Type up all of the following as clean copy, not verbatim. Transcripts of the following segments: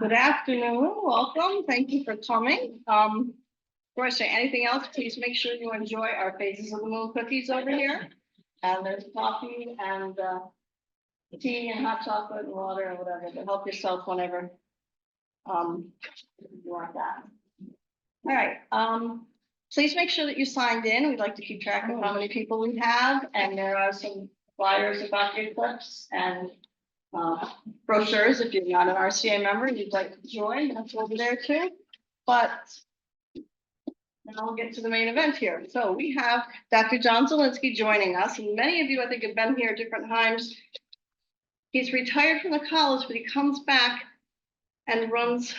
Good afternoon, welcome, thank you for coming. Before I say anything else, please make sure you enjoy our Phases of the Moon cookies over here. And there's coffee and tea and hot chocolate and water and whatever, but help yourself whenever you want that. All right, please make sure that you signed in. We'd like to keep track of how many people we have, and there are some flyers about the eclipse and brochures if you're not an RCA member and you'd like to join, that's over there too. But now we'll get to the main event here. So we have Dr. John Zielinski joining us, and many of you I think have been here at different times. He's retired from the college, but he comes back and runs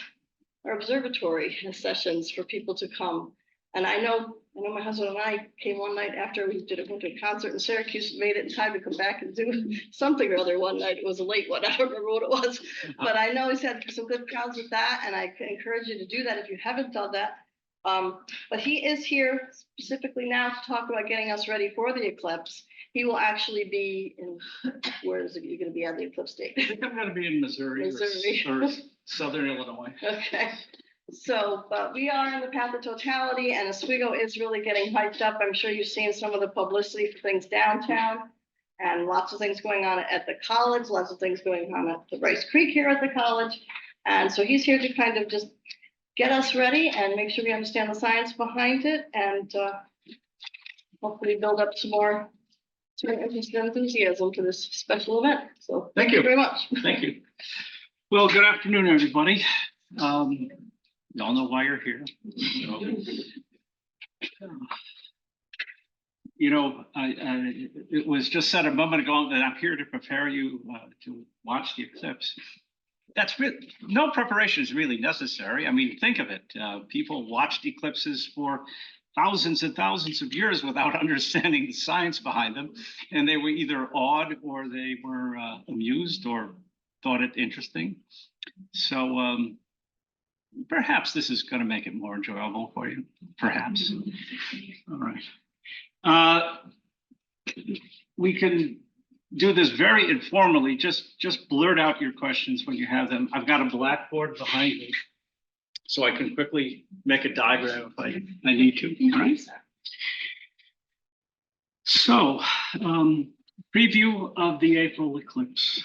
our observatory sessions for people to come. And I know my husband and I came one night after we did a winter concert in Syracuse, made it in time to come back and do something or other one night. It was a late one, I don't remember what it was, but I know he's had some good crowds with that, and I encourage you to do that if you haven't done that. But he is here specifically now to talk about getting us ready for the eclipse. He will actually be in, where is it going to be on the eclipse date? I think I'm going to be in Missouri. Or Southern Illinois. Okay. So, but we are in the path of totality, and Oswego is really getting hyped up. I'm sure you've seen some of the publicity for things downtown, and lots of things going on at the college, lots of things going on at the Rice Creek here at the college. And so he's here to kind of just get us ready and make sure we understand the science behind it, and hopefully build up some more interest and enthusiasm to this special event. So thank you very much. Thank you. Well, good afternoon, everybody. Y'all know why you're here. So, it was just said a moment ago that I'm here to prepare you to watch the eclipse. That's really, no preparation is really necessary. I mean, think of it. People watched eclipses for thousands and thousands of years without understanding the science behind them. And they were either awed or they were amused or thought it interesting. So perhaps this is going to make it more enjoyable for you. Perhaps. All right. We can do this very informally. Just blurt out your questions when you have them. I've got a blackboard behind me, so I can quickly make a diagram if I need to. All right. So, preview of the April eclipse.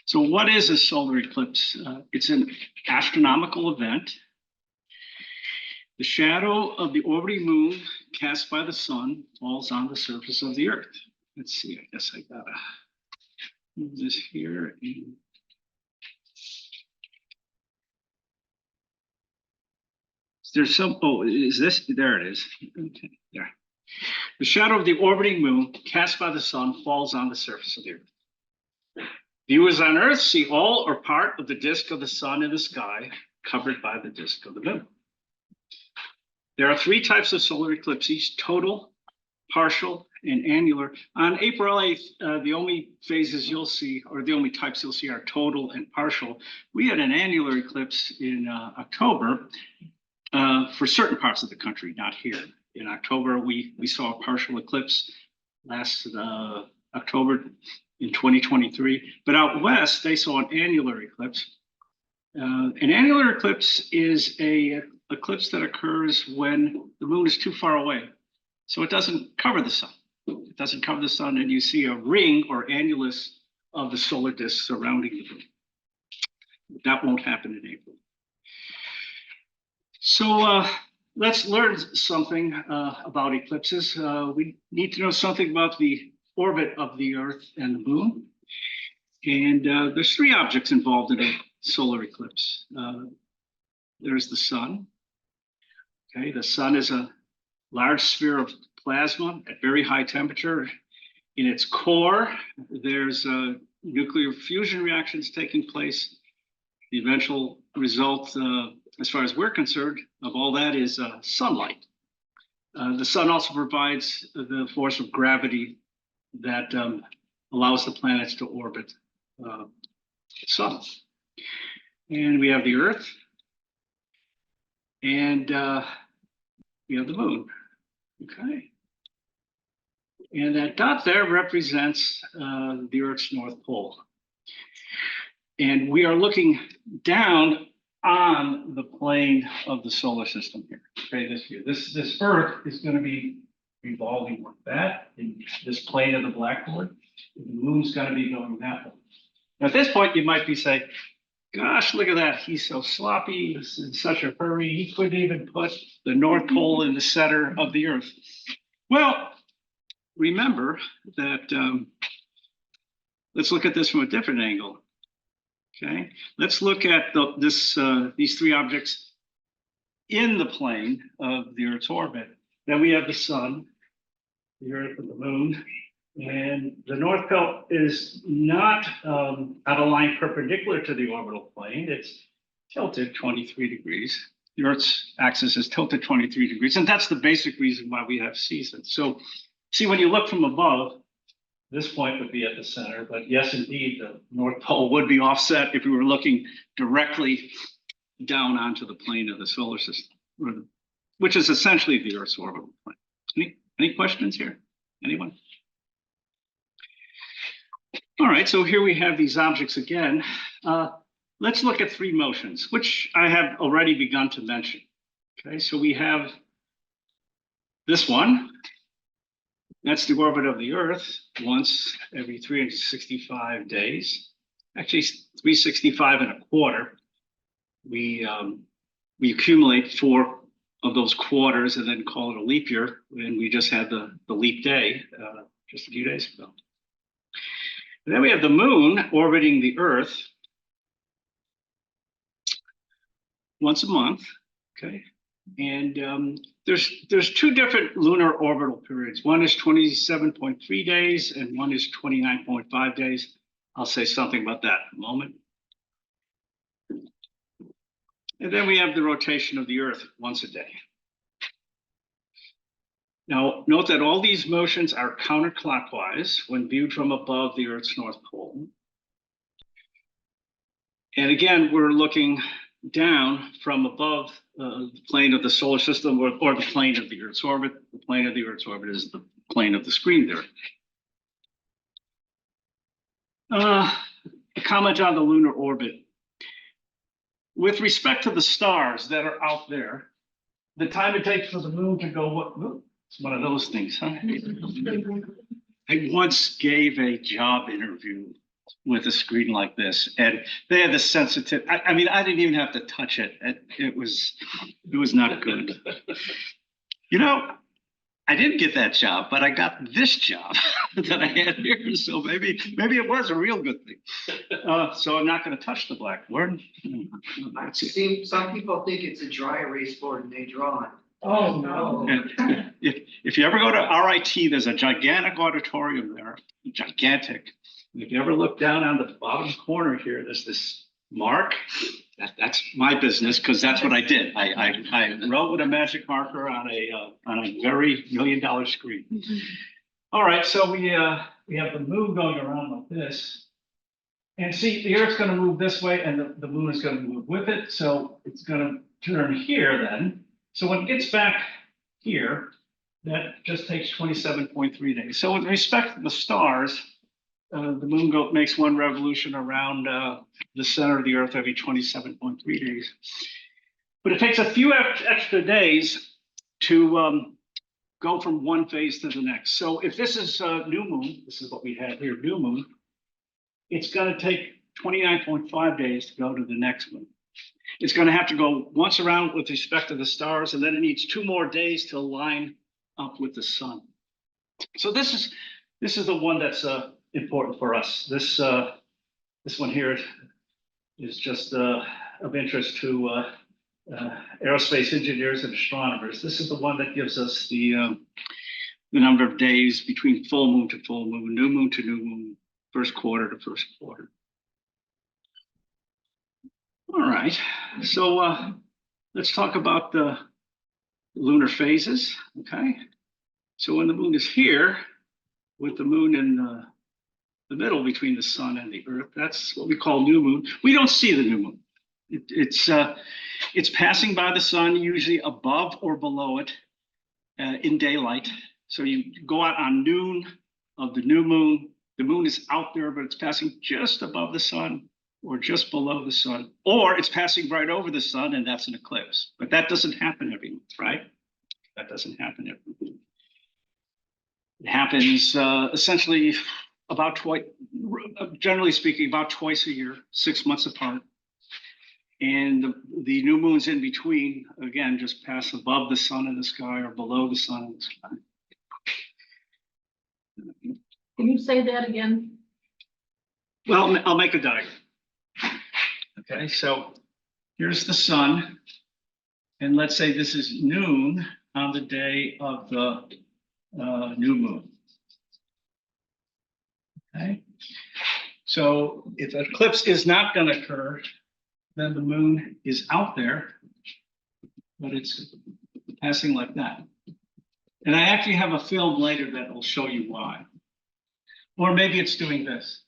So what is a solar eclipse? It's an astronomical event. The shadow of the orbiting moon cast by the sun falls on the surface of the earth. Let's see, I guess I gotta move this here. There's some, oh, is this, there it is. Okay, there. The shadow of the orbiting moon cast by the sun falls on the surface of the earth. Viewers on Earth see all or part of the disk of the sun in the sky covered by the disk of the moon. There are three types of solar eclipses: total, partial, and annular. On April 8th, the only phases you'll see, or the only types you'll see, are total and partial. We had an annular eclipse in October for certain parts of the country, not here. In October, we saw a partial eclipse last October in 2023, but out west, they saw an annular eclipse. An annular eclipse is a eclipse that occurs when the moon is too far away. So it doesn't cover the sun. It doesn't cover the sun, and you see a ring or annulus of the solar disk surrounding the moon. That won't happen in April. So let's learn something about eclipses. We need to know something about the orbit of the Earth and the moon. And there's three objects involved in a solar eclipse. There's the sun. Okay, the sun is a large sphere of plasma at very high temperature. In its core, there's nuclear fusion reactions taking place. The eventual result, as far as we're concerned, of all that is sunlight. The sun also provides the force of gravity that allows the planets to orbit the sun. And we have the Earth, and we have the moon. Okay. And that dot there represents the Earth's North Pole. And we are looking down on the plane of the solar system here. Okay, this view. This Earth is going to be revolving like that in this plane of the blackboard. The moon's going to be going that way. Now, at this point, you might be saying, gosh, look at that. He's so sloppy. He's in such a hurry. He couldn't even put the North Pole in the center of the Earth. Well, remember that, let's look at this from a different angle. Okay, let's look at these three objects in the plane of the Earth's orbit. Then we have the sun, the Earth, and the moon. And the North Pole is not on a line perpendicular to the orbital plane. It's tilted 23 degrees. The Earth's axis is tilted 23 degrees. And that's the basic reason why we have seasons. So see, when you look from above, this point would be at the center. But yes, indeed, the North Pole would be offset if we were looking directly down onto the plane of the solar system, which is essentially the Earth's orbital plane. Any questions here? Anyone? All right, so here we have these objects again. Let's look at three motions, which I have already begun to mention. Okay, so we have this one. That's the orbit of the Earth once every 365 days. Actually, 365 and a quarter. We accumulate 4 of those quarters and then call it a leap year. And we just had the leap day just a few days ago. And then we have the moon orbiting the Earth once a month. Okay. And there's 2 different lunar orbital periods. One is 27.3 days and one is 29.5 days. I'll say something about that in a moment. And then we have the rotation of the Earth once a day. Now, note that all these motions are counterclockwise when viewed from above the Earth's North Pole. And again, we're looking down from above the plane of the solar system or the plane of the Earth's orbit. The plane of the Earth's orbit is the plane of the screen there. A comment on the lunar orbit. With respect to the stars that are out there, the time it takes for the moon to go, it's one of those things, huh? I once gave a job interview with a screen like this, and they had the sensitive. I mean, I didn't even have to touch it. It was not good. You know, I didn't get that job, but I got this job that I had here. So maybe it was a real good thing. So I'm not going to touch the blackboard. I've seen some people think it's a dry erase board and they draw it. Oh no! And if you ever go to RIT, there's a gigantic auditorium there, gigantic. If you ever look down on the bottom corner here, there's this mark. That's my business because that's what I did. I wrote with a magic marker on a very $1 million screen. All right, so we have the moon going around like this, and see the Earth's going to move this way, and the moon is going to move with it. So it's going to turn here then. So when it gets back here, that just takes 27.3 days. So with respect to the stars, the moon makes one revolution around the center of the Earth every 27.3 days. But it takes a few extra days to go from one phase to the next. So if this is new moon, this is what we have here, new moon, it's going to take 29.5 days to go to the next moon. It's going to have to go once around with respect to the stars, and then it needs 2 more days to line up with the sun. So this is the one that's important for us. This one here is just of interest to aerospace engineers and astronomers. This is the one that gives us the number of days between full moon to full moon, new moon to new moon, first quarter to first quarter. All right, so let's talk about the lunar phases, okay? So when the moon is here, with the moon in the middle between the sun and the Earth, that's what we call new moon. We don't see the new moon. It's passing by the sun, usually above or below it in daylight. So you go out on noon of the new moon. The moon is out there, but it's passing just above the sun or just below the sun, or it's passing right over the sun and that's an eclipse. But that doesn't happen every month, right? That doesn't happen every month. It happens essentially about twice, generally speaking, about twice a year, 6 months apart. And the new moons in between, again, just pass above the sun in the sky or below the sun in the sky. Can you say that again? Well, I'll make a diagram. Okay, so here's the sun. And let's say this is noon on the day of the new moon. Okay, so if an eclipse is not going to occur, then the moon is out there, but it's passing like that. And I actually have a film later that will show you why. Or maybe it's doing this.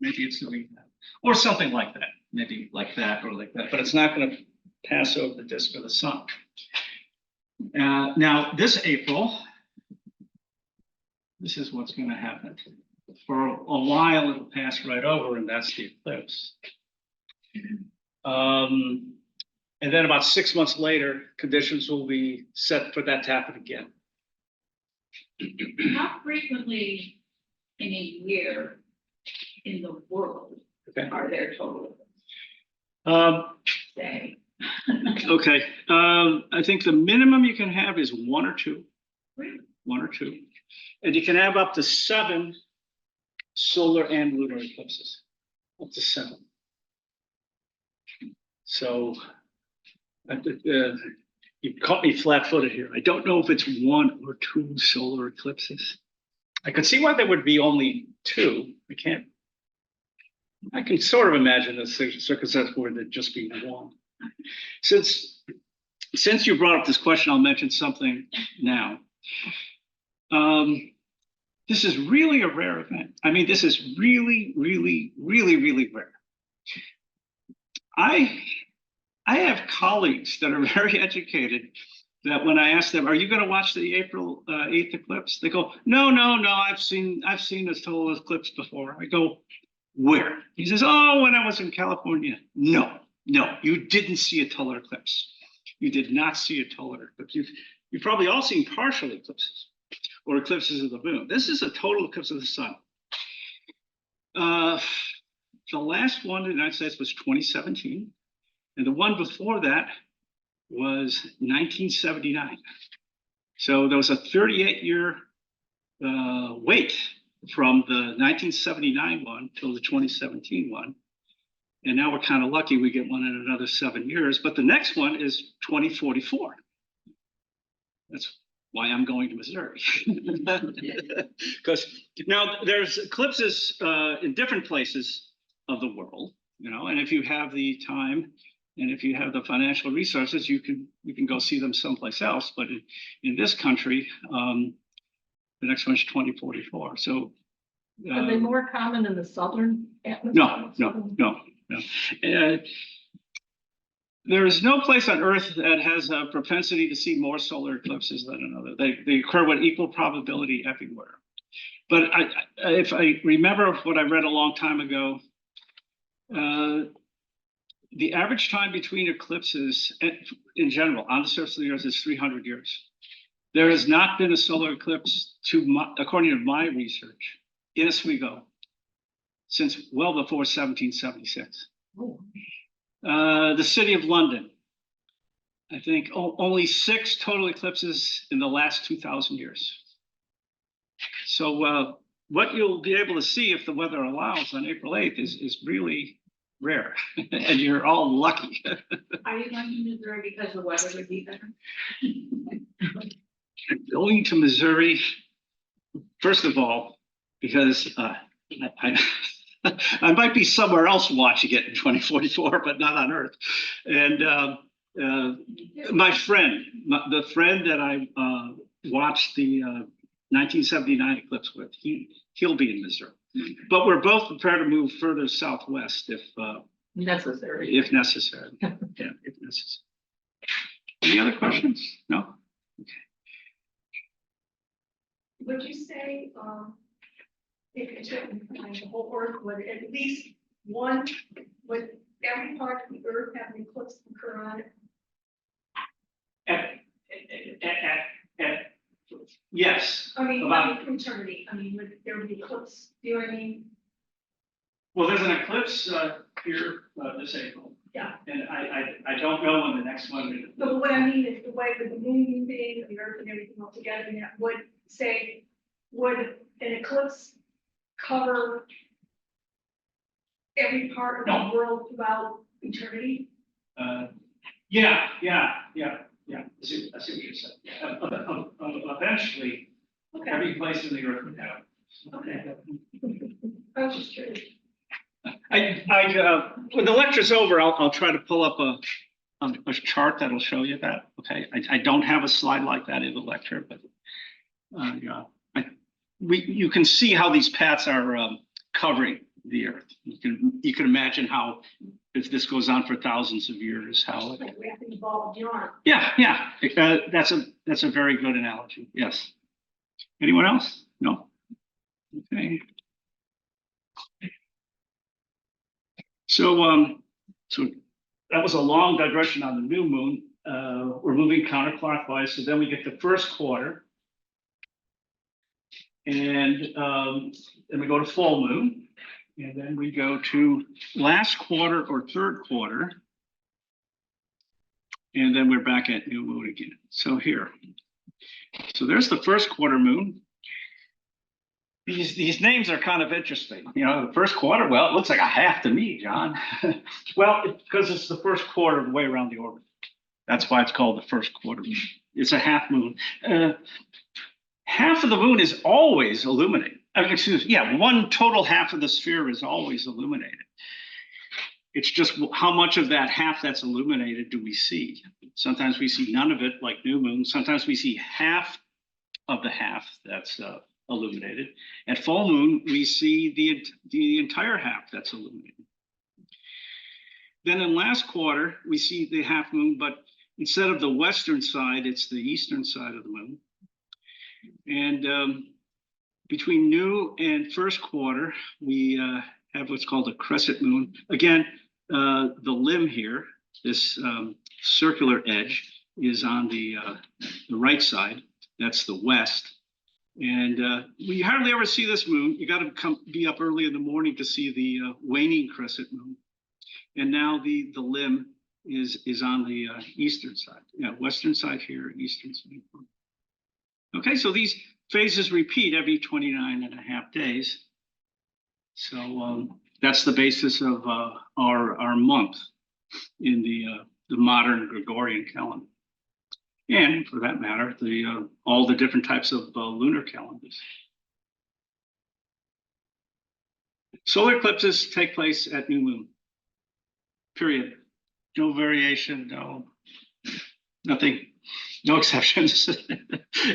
Maybe it's doing that. Or something like that. Maybe like that or like that. But it's not going to pass over the disk of the sun. Now, this April, this is what's going to happen. For a while, it'll pass right over, and that's the eclipse. And then about 6 months later, conditions will be set for that to happen again. How frequently in a year in the world Okay. are there total say? Okay. I think the minimum you can have is one or two. One or two. And you can have up to 7 solar and lunar eclipses. Up to 7. So you caught me flat-footed here. I don't know if it's 1 or 2 solar eclipses. I could see why there would be only 2. I can sort of imagine the circumstance where there'd just be 1. Since you brought up this question, I'll mention something now. This is really a rare event. I mean, this is really, really, really, really rare. I have colleagues that are very educated that when I ask them, are you going to watch the April 8th eclipse? They go, no, I've seen this total eclipse before. I go, where? He says, oh, when I was in California. No, you didn't see a total eclipse. You did not see a total eclipse. You've probably all seen partial eclipses or eclipses of the moon. This is a total eclipse of the sun. The last one in the United States was 2017. And the one before that was 1979. So there was a 38-year wait from the 1979 one till the 2017 one. And now we're kind of lucky we get one in another 7 years. But the next one is 2044. That's why I'm going to Missouri. Because now there's eclipses in different places of the world, and if you have the time and if you have the financial resources, you can go see them someplace else. But in this country, the next one's 2044. So Are they more common in the southern atmosphere? No. There is no place on Earth that has a propensity to see more solar eclipses than another. They occur with equal probability everywhere. But if I remember what I read a long time ago, the average time between eclipses in general on the surface of the Earth is 300 years. There has not been a solar eclipse, according to my research, in Oswego since well before 1776. Oh. The city of London, I think only 6 total eclipses in the last 2,000 years. So what you'll be able to see if the weather allows on April 8th is really rare, and you're all lucky. Are you going to Missouri because the weather would be better? Going to Missouri, first of all, because I might be somewhere else watching it in 2044, but not on Earth. And my friend, the friend that I watched the 1979 eclipse with, he'll be in Missouri. But we're both prepared to move further southwest if Necessary. If necessary. Yeah, if necessary. Any other questions? No? Would you say if you took the whole Earth, would at least one, would every part of the Earth have an eclipse occur on it? Yes. I mean, About- not eternity, I mean, would there be eclipse, do you know what I mean? Well, there's an eclipse here this April. Yeah. And I don't know when the next one is. But what I mean is the way with the moon being, the Earth and everything all together, and that would say, would an eclipse cover every part of No. the world throughout eternity? Yeah. I see what you're saying. Eventually, Okay, every place in the earth would have. okay. I was just curious. When the lecture's over, I'll try to pull up a chart that'll show you that. Okay, I don't have a slide like that in the lecture, but yeah, you can see how these paths are covering the earth. You can imagine how, if this goes on for thousands of years, how. Like wrapping the ball of yarn. Yeah. That's a very good analogy. Yes. Anyone else? No. Okay. So that was a long digression on the new moon. We're moving counterclockwise, so then we get the first quarter, and then we go to full moon, and then we go to last quarter or third quarter, and then we're back at new moon again. So here, so there's the first quarter moon. These names are kind of interesting. You know, the first quarter, well, it looks like a half to me, John. Well, because it's the first quarter of the way around the orbit. That's why it's called the first quarter. It's a half moon. Half of the moon is always illuminated. One total half of the sphere is always illuminated. It's just how much of that half that's illuminated do we see? Sometimes we see none of it, like new moon. Sometimes we see half of the half that's illuminated. At full moon, we see the entire half that's illuminated. Then in last quarter, we see the half moon, but instead of the western side, it's the eastern side of the moon. And between new and first quarter, we have what's called a crescent moon. Again, the limb here, this circular edge, is on the right side. That's the west. And we hardly ever see this moon. You got to be up early in the morning to see the waning crescent moon. And now the limb is on the eastern side. Yeah, western side here, eastern side. Okay, so these phases repeat every 29 and a half days. So that's the basis of our month in the modern Gregorian calendar. And for that matter, all the different types of lunar calendars. Solar eclipses take place at new moon. Period. No variation, nothing, no exceptions.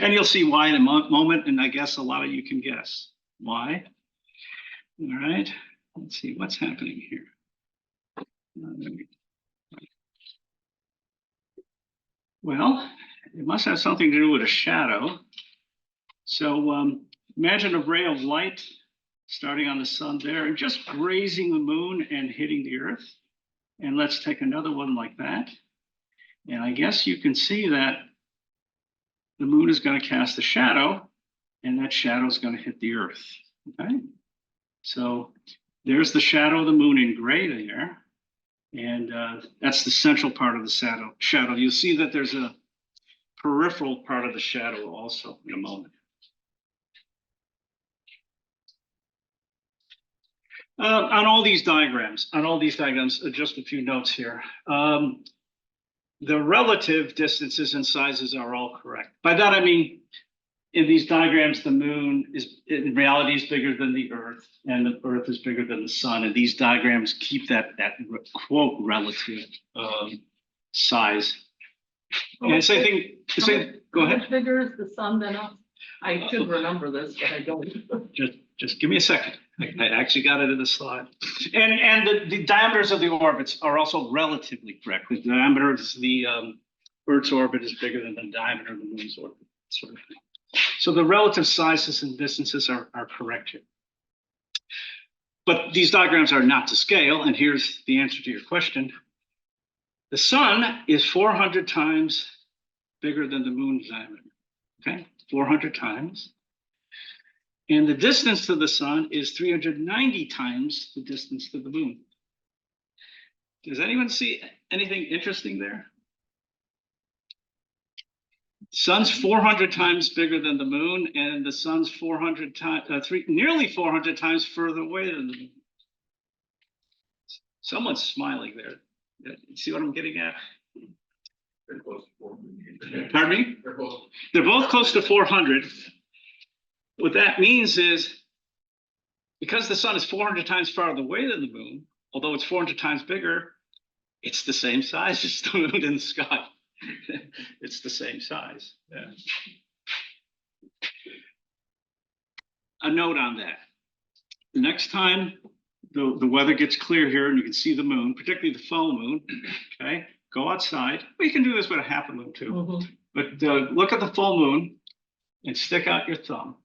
And you'll see why in a moment, and I guess a lot of you can guess why. All right, let's see what's happening here. Well, it must have something to do with a shadow. So imagine a ray of light starting on the sun there and just grazing the moon and hitting the earth. And let's take another one like that. And I guess you can see that the moon is going to cast a shadow, and that shadow is going to hit the earth. Okay. So there's the shadow of the moon in gray there. And that's the central part of the shadow. You'll see that there's a peripheral part of the shadow also in a moment. On all these diagrams, just a few notes here. The relative distances and sizes are all correct. By that, I mean, in these diagrams, the moon is in reality is bigger than the earth, and the earth is bigger than the sun. And these diagrams keep that quote relative size. And same thing, go ahead. How much bigger is the sun than us? I should remember this, but I don't. Just give me a second. I actually got it in the slide. And the diameters of the orbits are also relatively correct. The diameter of the Earth's orbit is bigger than the diameter of the moon's orbit, sort of thing. So the relative sizes and distances are correct here. But these diagrams are not to scale, and here's the answer to your question. The sun is 400 times bigger than the moon's diameter, okay? 400 times. And the distance to the sun is 390 times the distance to the moon. Does anyone see anything interesting there? Sun's 400 times bigger than the moon, and the sun's 400 times, nearly 400 times further away than the moon. Someone's smiling there. You see what I'm getting at? They're close to 400. Pardon me? They're They're both close to 400. What that means is, because the sun is 400 times farther away than the moon, although it's 400 times bigger, it's the same size as the moon in the sky. It's the same size. Yeah. A note on that. The next time the weather gets clear here and you can see the moon, particularly the full moon, okay, go outside. We can do this with a half a moon too. Mhm. But look at the full moon and stick out your thumb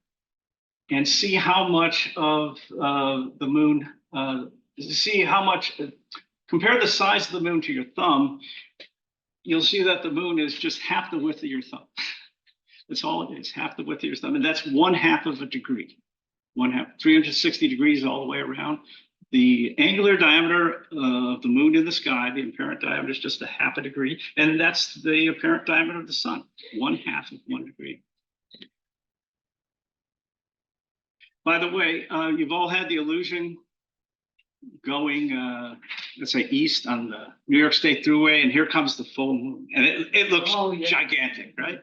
and see how much of the moon, see how much, compare the size of the moon to your thumb. You'll see that the moon is just half the width of your thumb. That's all it is, half the width of your thumb. And that's 1/2 of a degree. 1/2, 360 degrees all the way around. The angular diameter of the moon in the sky, the apparent diameter, is just 1/2 a degree. And that's the apparent diameter of the sun, 1/2 of 1 degree. By the way, you've all had the illusion going, let's say, east on the New York State Thruway, and here comes the full moon. And it looks Oh, yeah. gigantic, right?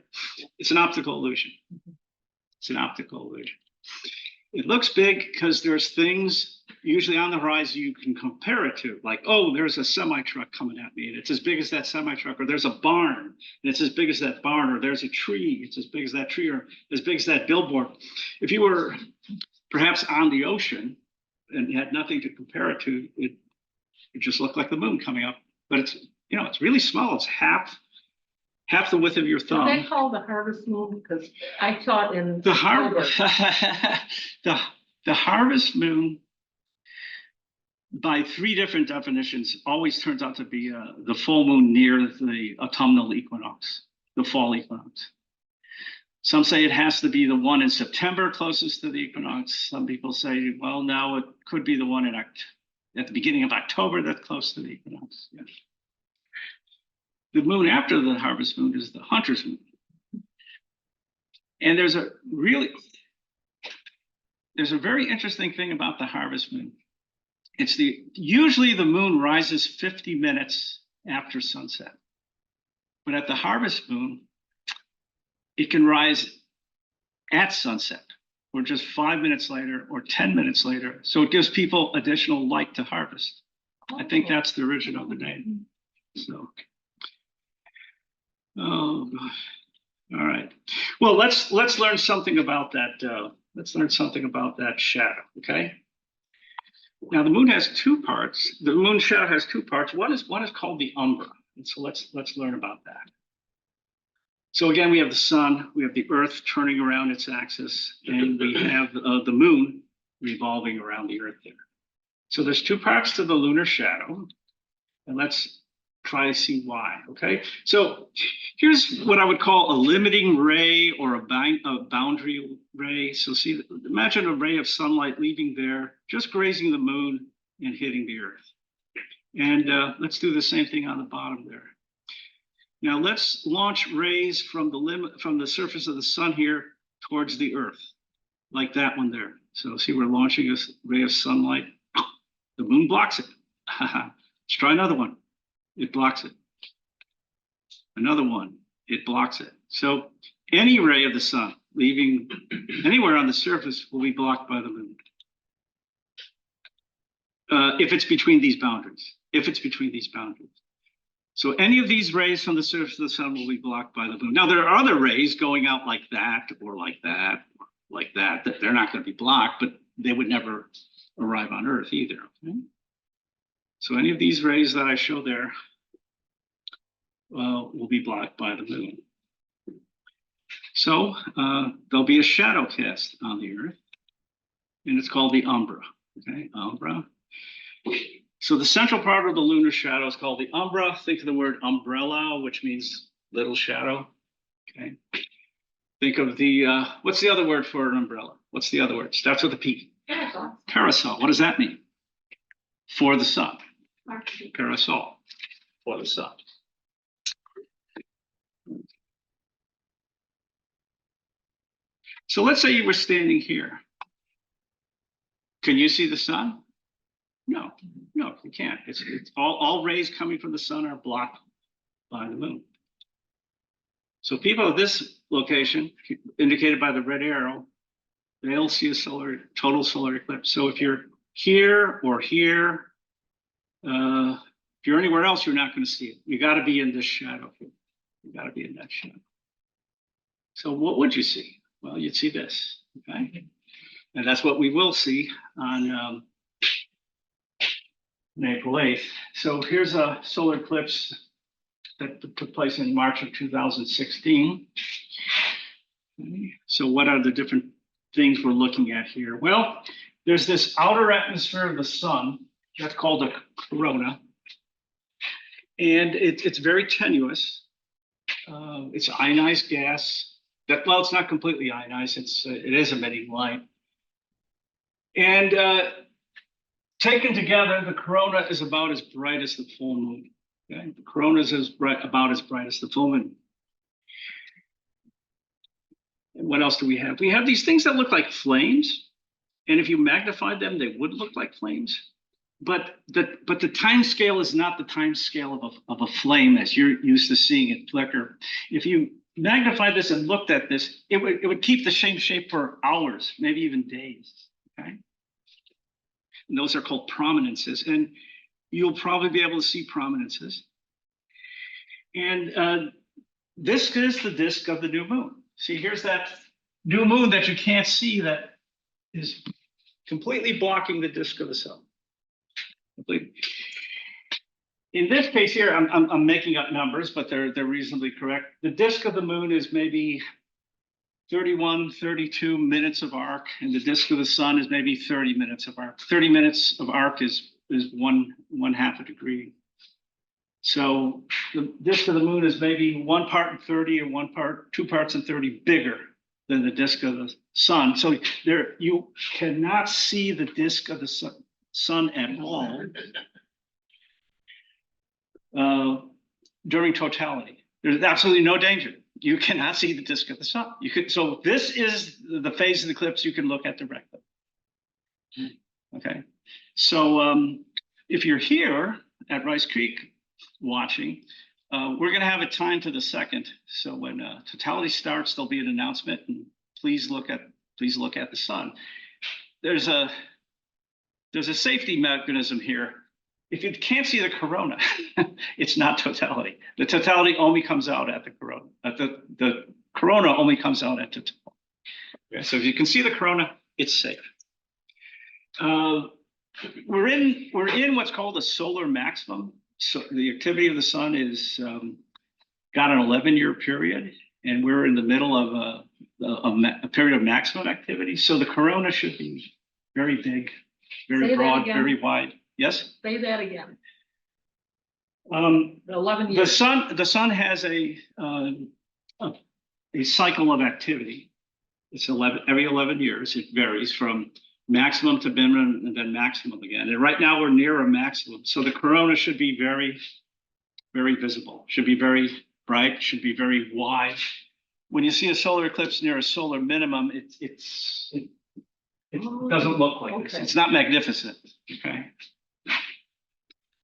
It's an optical illusion. It's an optical illusion. It looks big because there's things usually on the horizon you can compare it to, like, oh, there's a semi-truck coming at me, and it's as big as that semi-truck, or there's a barn, and it's as big as that barn, or there's a tree, it's as big as that tree, or as big as that billboard. If you were perhaps on the ocean and had nothing to compare it to, it just looked like the moon coming up. But it's, you know, it's really small. It's half the width of your Are thumb. they called the harvest moon? Because I taught in. The October. the harvest moon, by 3 different definitions, always turns out to be the full moon near the autumnal equinox, the fall equinox. Some say it has to be the one in September closest to the equinox. Some people say, well, no, it could be the one at the beginning of October that's close to the equinox. Yeah. The moon after the harvest moon is the hunter's moon. And there's a very interesting thing about the harvest moon. It's usually the moon rises 50 minutes after sunset. But at the harvest moon, it can rise at sunset, or just 5 minutes later, or 10 minutes later. So it gives people additional light to harvest. I think that's the origin of the name. So, oh gosh. All right. Well, let's learn something about that. Let's learn something about that shadow. Okay. Now the moon has 2 parts. The moon shadow has 2 parts. One is called the umbra. And so let's learn about that. So again, we have the sun, we have the earth turning around its axis, and we have the moon revolving around the earth there. So there's 2 parts to the lunar shadow, and let's try to see why, okay? So here's what I would call a limiting ray or a boundary ray. So see, imagine a ray of sunlight leaving there, just grazing the moon and hitting the earth. And let's do the same thing on the bottom there. Now let's launch rays from the surface of the sun here towards the earth, like that one there. So see, we're launching a ray of sunlight. The moon blocks it. Let's try another one. It blocks it. Another one, it blocks it. So any ray of the sun leaving anywhere on the surface will be blocked by the moon. If it's between these boundaries. So any of these rays from the surface of the sun will be blocked by the moon. Now, there are other rays going out like that, or like that, or like that they're not going to be blocked, but they would never arrive on Earth either. Okay? So any of these rays that I show there will be blocked by the moon. So there'll be a shadow cast on the Earth, and it's called the umbra. Okay, umbra. So the central part of the lunar shadow is called the umbra. Think of the word umbrella, which means little shadow. Okay. Think of the, what's the other word for an umbrella? What's the other word? Starts with a P. Parasol. Parasol. What does that mean? For the sun. Parasol. For the sun. So let's say you were standing here. Can you see the sun? No, no, you can't. It's all rays coming from the sun are blocked by the moon. So people at this location, indicated by the red arrow, they'll see a total solar eclipse. So if you're here or here, if you're anywhere else, you're not going to see it. You got to be in this shadow here. You got to be in that shadow. So what would you see? Well, you'd see this, okay? And that's what we will see on April 8th. So here's a solar eclipse that took place in March of 2016. Okay. So what are the different things we're looking at here? Well, there's this outer atmosphere of the sun that's called a corona. And it's very tenuous. It's ionized gas. Well, it's not completely ionized. It is emitting light. And taken together, the corona is about as bright as the full moon. Okay? The corona is about as bright as the full moon. And what else do we have? We have these things that look like flames. And if you magnified them, they would look like flames. But the time scale is not the time scale of a flame as you're used to seeing it flicker. If you magnify this and looked at this, it would keep the same shape for hours, maybe even days. Okay. And those are called prominences, and you'll probably be able to see prominences. And this is the disk of the new moon. See, here's that new moon that you can't see that is completely blocking the disk of the sun. Completely. In this case here, I'm making up numbers, but they're reasonably correct. The disk of the moon is maybe 31, 32 minutes of arc, and the disk of the sun is maybe 30 minutes of arc. 30 minutes of arc is one half a degree. So the disk of the moon is maybe 1 part in 30 or 2 parts in 30 bigger than the disk of the sun. So there you cannot see the disk of the sun at all during totality. There's absolutely no danger. You cannot see the disk of the sun. So this is the phase of the eclipse you can look at directly. Okay. So if you're here at Rice Creek watching, we're going to have a time to the second. So when totality starts, there'll be an announcement, and please look at the sun. There's a safety mechanism here. If you can't see the corona, it's not totality. The totality only comes out at the corona. The corona only comes out at totality. Okay, so if you can see the corona, it's safe. We're in what's called a solar maximum. So the activity of the sun is got an 11-year period, and we're in the middle of a period of maximum activity. So the corona should be very big, very broad, very wide. Yes? Say that again. The 11 years. The sun has a cycle of activity. It's every 11 years. It varies from maximum to minimum and then maximum again. And right now we're near a maximum. So the corona should be very, very visible, should be very bright, should be very wide. When you see a solar eclipse near a solar minimum, it doesn't look like this. It's not magnificent. Okay.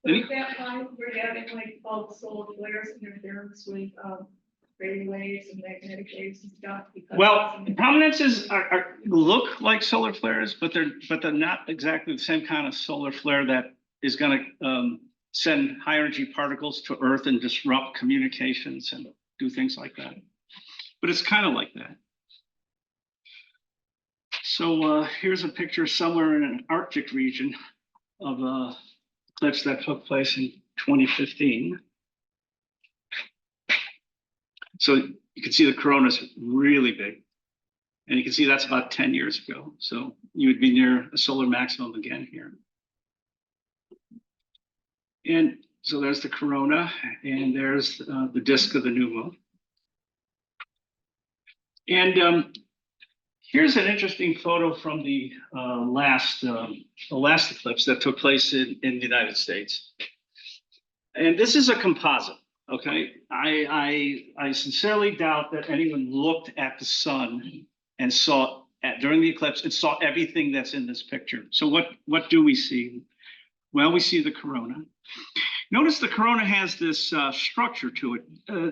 So is that why we're having like all the solar flares interference with radio waves and magnetic waves and stuff? Well, prominences look like solar flares, but they're not exactly the same kind of solar flare that is going to send high energy particles to Earth and disrupt communications and do things like that. But it's kind of like that. So here's a picture somewhere in an Arctic region of a eclipse that took place in 2015. So you can see the corona is really big. And you can see that's about 10 years ago. So you would be near a solar maximum again here. And so there's the corona, and there's the disk of the new moon. And here's an interesting photo from the last eclipse that took place in the United States. And this is a composite. Okay, I sincerely doubt that anyone looked at the sun and saw during the eclipse and saw everything that's in this picture. So what do we see? Well, we see the corona. Notice the corona has this structure to it.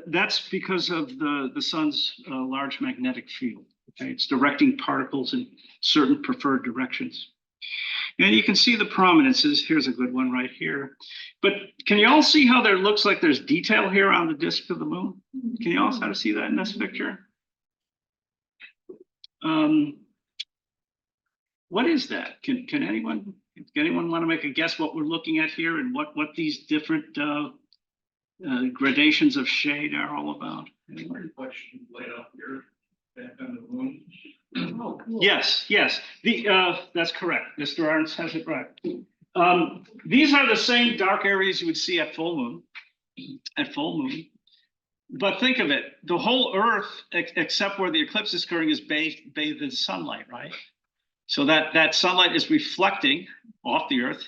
That's because of the sun's large magnetic field. Okay, it's directing particles in certain preferred directions. And you can see the prominences. Here's a good one right here. But can you all see how there looks like there's detail here on the disk of the moon? Can you all sort of see that in this picture? What is that? Can anyone want to make a guess what we're looking at here and what these different gradations of shade are all about? Anyone? Reflection light up here, back on the moon. Oh, cool. Yes. That's correct. Mr. Arns has it right. These are the same dark areas you would see at full moon. But think of it, the whole Earth, except where the eclipse is occurring, is bathed in sunlight, right? So that sunlight is reflecting off the Earth.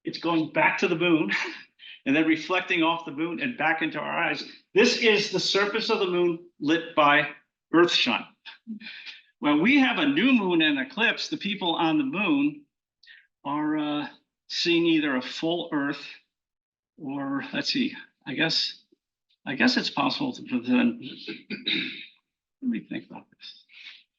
It's going back to the moon and then reflecting off the moon and back into our eyes. This is the surface of the moon lit by Earthshine. When we have a new moon and eclipse, the people on the moon are seeing either a full Earth or, let's see, I guess it's possible to then, let me think about this.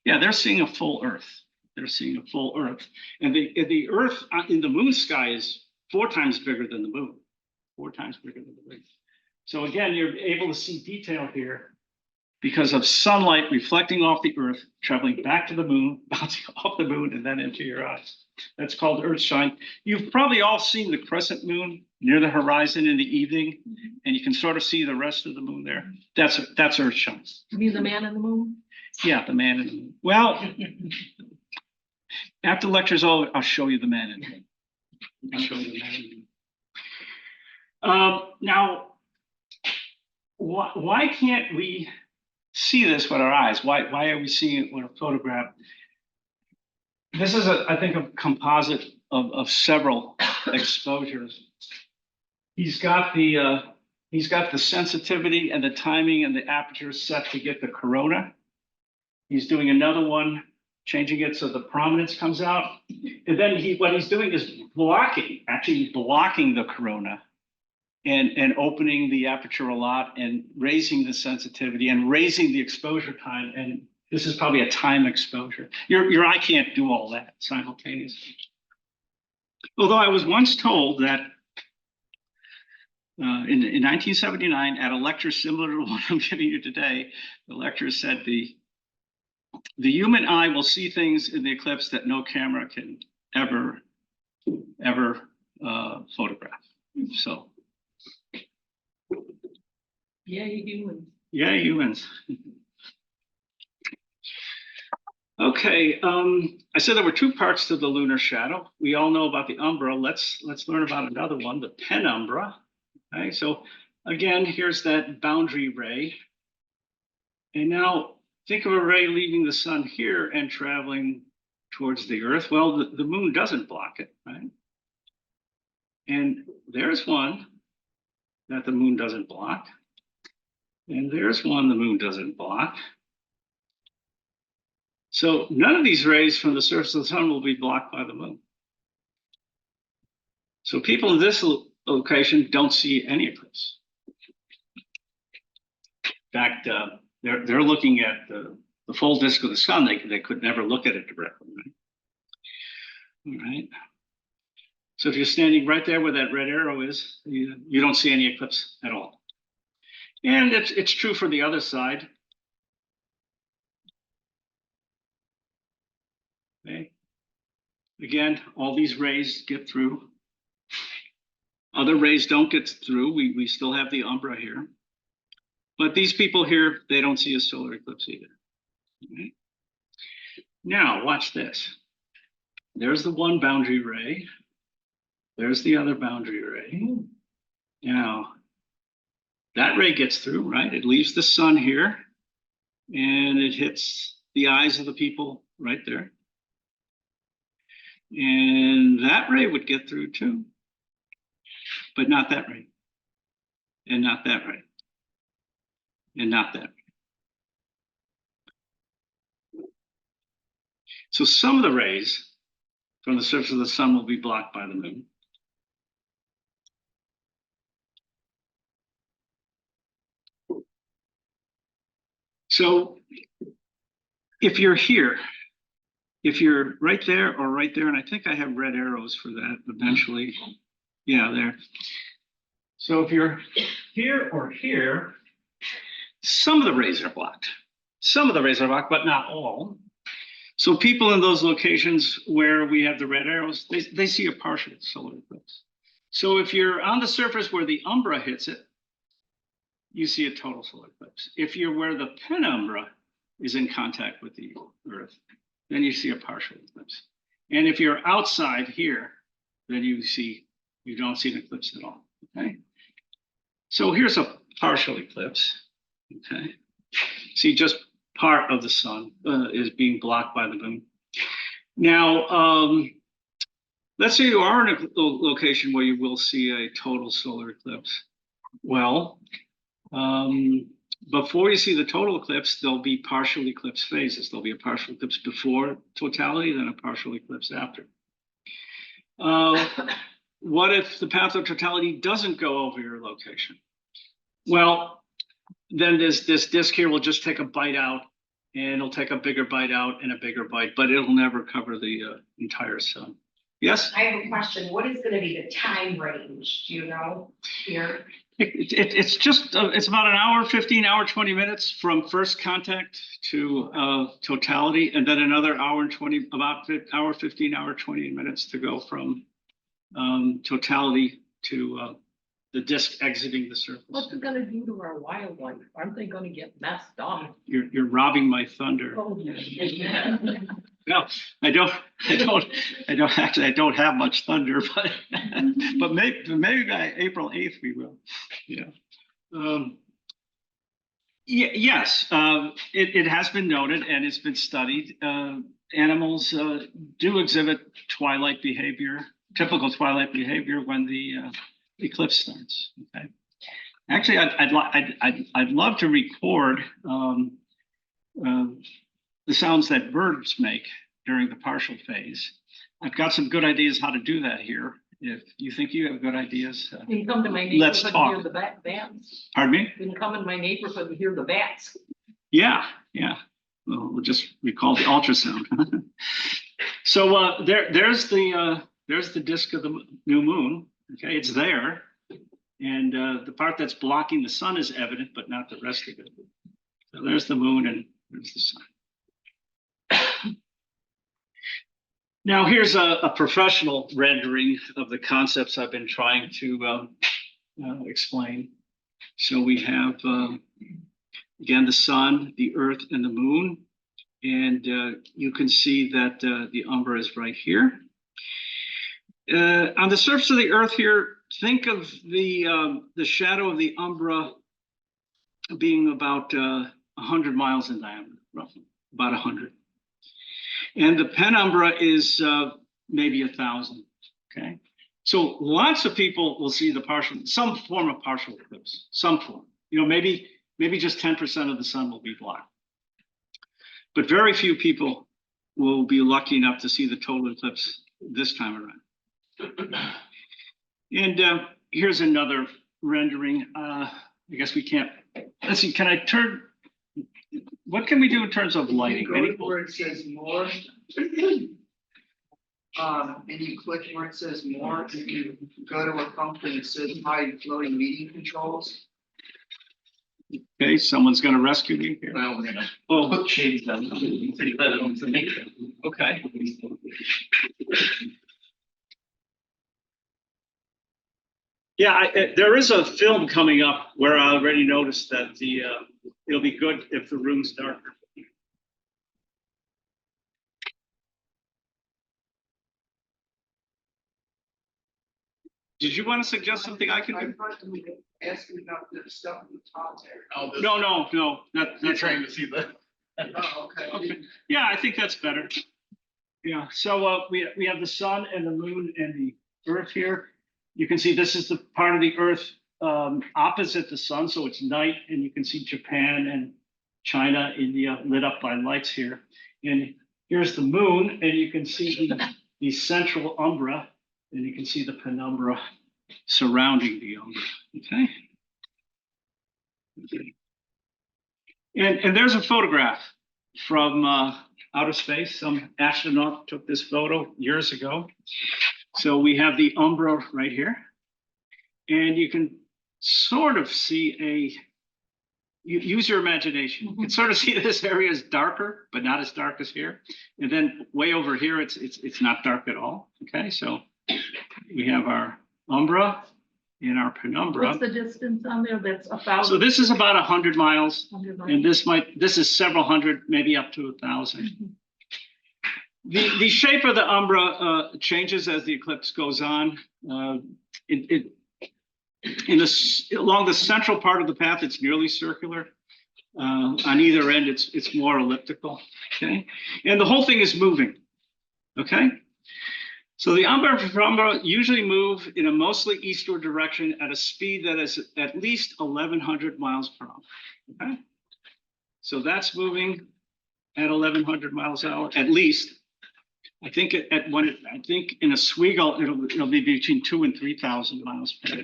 Yeah, they're seeing a full Earth. They're seeing a full Earth. And the Earth in the moon sky is 4 times bigger than the moon. 4 times bigger than the moon. So again, you're able to see detail here because of sunlight reflecting off the Earth, traveling back to the moon, bouncing off the moon, and then into your eyes. That's called Earthshine. You've probably all seen the crescent moon near the horizon in the evening, and you can sort of see the rest of the moon there. That's Earthshine. You mean the man in the moon? Yeah, the man in the moon. Well, after lecture's over, I'll show you the man in the moon. I'll show you the man in the moon. Now, why can't we see this with our eyes? Why are we seeing it with a photograph? This is, I think, a composite of several exposures. He's got the sensitivity and the timing and the aperture set to get the corona. He's doing another one, changing it so the prominence comes out. And then what he's doing is actually blocking the corona and opening the aperture a lot and raising the sensitivity and raising the exposure time. And this is probably a time exposure. Your eye can't do all that simultaneously. Although I was once told that in 1979, at a lecture similar to the one I'm giving you today, the lecturer said the human eye will see things in the eclipse that no camera can ever photograph. So. Yeah, humans. Yeah, humans. Okay, I said there were 2 parts to the lunar shadow. We all know about the umbra. Let's learn about another one, the penumbra. Okay, so again, here's that boundary ray. And now think of a ray leaving the sun here and traveling towards the Earth. Well, the moon doesn't block it, right? And there's one that the moon doesn't block. And there's one the moon doesn't block. So none of these rays from the surface of the sun will be blocked by the moon. So people in this location don't see any eclipse. In fact, they're looking at the full disk of the sun. They could never look at it directly, right? All right. So if you're standing right there where that red arrow is, you don't see any eclipse at all. And it's true for the other side. Okay. Again, all these rays get through. Other rays don't get through. We still have the umbra here. But these people here, they don't see a solar eclipse either. Okay. Now, watch this. There's the one boundary ray. There's the other boundary ray. Now, that ray gets through, right? It leaves the sun here and it hits the eyes of the people right there. And that ray would get through too, but not that ray, and not that ray, and not that. So some of the rays from the surface of the sun will be blocked by the moon. So if you're here, if you're right there or right there, and I think I have red arrows for that eventually. Yeah, there. So if you're here or here, some of the rays are blocked. Some of the rays are blocked, but not all. So people in those locations where we have the red arrows, they see a partial solar eclipse. So if you're on the surface where the umbra hits it, you see a total solar eclipse. If you're where the penumbra is in contact with the Earth, then you see a partial eclipse. And if you're outside here, then you don't see an eclipse at all, okay? So here's a partial eclipse, okay? See, just part of the sun is being blocked by the moon. Now, let's say you are in a location where you will see a total solar eclipse. Well, before you see the total eclipse, there'll be partial eclipse phases. There'll be a partial eclipse before totality, then a partial eclipse after. What if the path of totality doesn't go over your location? Well, then this disk here will just take a bite out, and it'll take a bigger bite out and a bigger bite, but it'll never cover the entire sun. Yes? I have a question. What is gonna be the time range? Do you know here? It's just, it's about an hour, 15 hour, 20 minutes from first contact to totality, and then another hour and 20, about hour, 15 hour, 20 minutes to go from totality to the disk exiting the surface. What's it gonna do to our wildlife? Aren't they gonna get messed up? You're robbing my thunder. Oh, yeah. No, I don't have much thunder, but maybe by April 8th we will. Yeah. Yes, it has been noted and it's been studied. Animals do exhibit twilight behavior, typical twilight behavior when the eclipse starts. Okay. Actually, I'd love to record the sounds that birds make during the partial phase. I've got some good ideas how to do that here. If you think you have good ideas, You can come to my Let's neighborhood and talk. hear the bats. pardon me? You can come in my neighborhood and hear the bats. Yeah. Well, we'll just recall the ultrasound. So there's the disk of the new moon. Okay, it's there, and the part that's blocking the sun is evident, but not the rest of it. So there's the moon and there's the sun. Now here's a professional rendering of the concepts I've been trying to explain. So we have, again, the sun, the earth, and the moon. And you can see that the umbra is right here. On the surface of the earth here, think of the shadow of the umbra being about 100 miles in diameter, roughly, about 100. And the penumbra is maybe 1,000, okay? So lots of people will see the partial, some form of partial eclipse, some form. You know, maybe just 10% of the sun will be blocked. But very few people will be lucky enough to see the total eclipse this time around. And here's another rendering. I guess we can't, let's see, can I turn, what can we do in terms of lighting? You go to where it says more. And you click where it says more, if you go to a function that says high floating media controls. Okay, someone's gonna rescue me here. Well, we're gonna Oh, put shades on. okay. Yeah, there is a film coming up where I already noticed that it'll be good if the room's darker. Did you want to suggest something I can I do? thought you were asking about the stuff on the top there. Oh, this- No, You're that's trying to see the. Oh, okay. Okay. Yeah, I think that's better. Yeah, so we have the sun and the moon and the earth here. You can see this is the part of the earth opposite the sun, so it's night, and you can see Japan and China, India lit up by lights here. And here's the moon, and you can see the central umbra, and you can see the penumbra surrounding the umbra. Okay. And there's a photograph from outer space. Some astronaut took this photo years ago. So we have the umbra right here. And you can sort of see use your imagination. You can sort of see this area is darker, but not as dark as here. And then way over here, it's not dark at all. Okay, so we have our umbra and our penumbra. What's the distance on there? That's So 1,000. this is about 100 miles. 100 miles. And this is several hundred, maybe up to 1,000. The shape of the umbra changes as the eclipse goes on. Along the central part of the path, it's nearly circular. On either end, it's more elliptical. Okay, and the whole thing is moving. Okay, so the umbra usually move in a mostly eastward direction at a speed that is at least 1,100 miles per hour. Okay, so that's moving at 1,100 miles an hour at least. I think I think in Oswego it'll be between 2,000 and 3,000 miles per hour.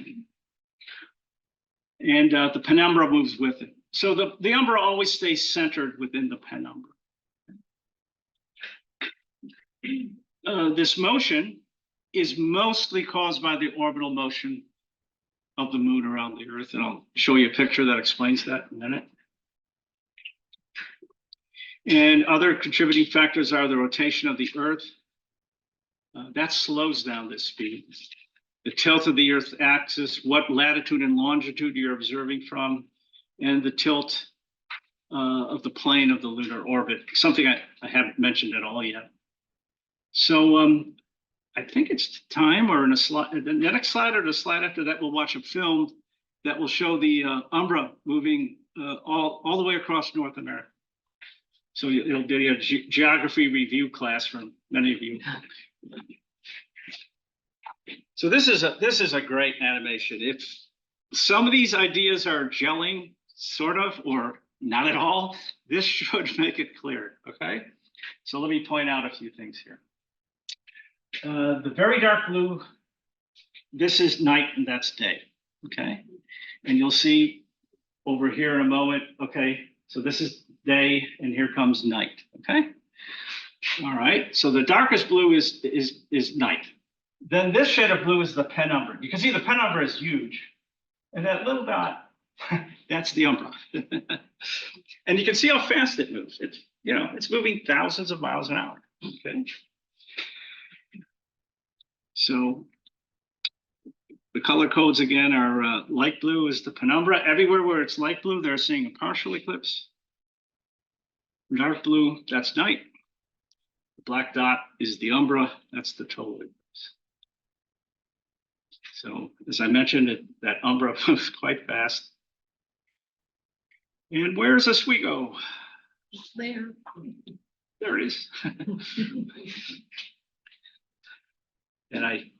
And the penumbra moves with it. So the umbra always stays centered within the penumbra. This motion is mostly caused by the orbital motion of the moon around the Earth. And I'll show you a picture that explains that in a minute. And other contributing factors are the rotation of the Earth. That slows down this speed. The tilt of the Earth's axis, what latitude and longitude you're observing from, and the tilt of the plane of the lunar orbit, something I haven't mentioned at all yet. So I think it's time, or in a slide, the next slide or the slide after that, we'll watch a film that will show the umbra moving all the way across North America. So it'll be a geography review class from many of you. So this is a great animation. If some of these ideas are gelling, sort of, or not at all, this should make it clear, okay? So let me point out a few things here. The very dark blue, this is night and that's day, okay? And you'll see over here in a moment, okay, so this is day and here comes night, okay? All right, so the darkest blue is night. Then this shade of blue is the penumbra. You can see the penumbra is huge. And that little dot, that's the umbra. And you can see how fast it moves. It's moving thousands of miles an hour. Okay. So the color codes again are light blue is the penumbra. Everywhere where it's light blue, they're seeing a partial eclipse. Dark blue, that's night. The black dot is the umbra, that's the total eclipse. So as I mentioned, that umbra moves quite fast. And where's Oswego? It's there. There it is. And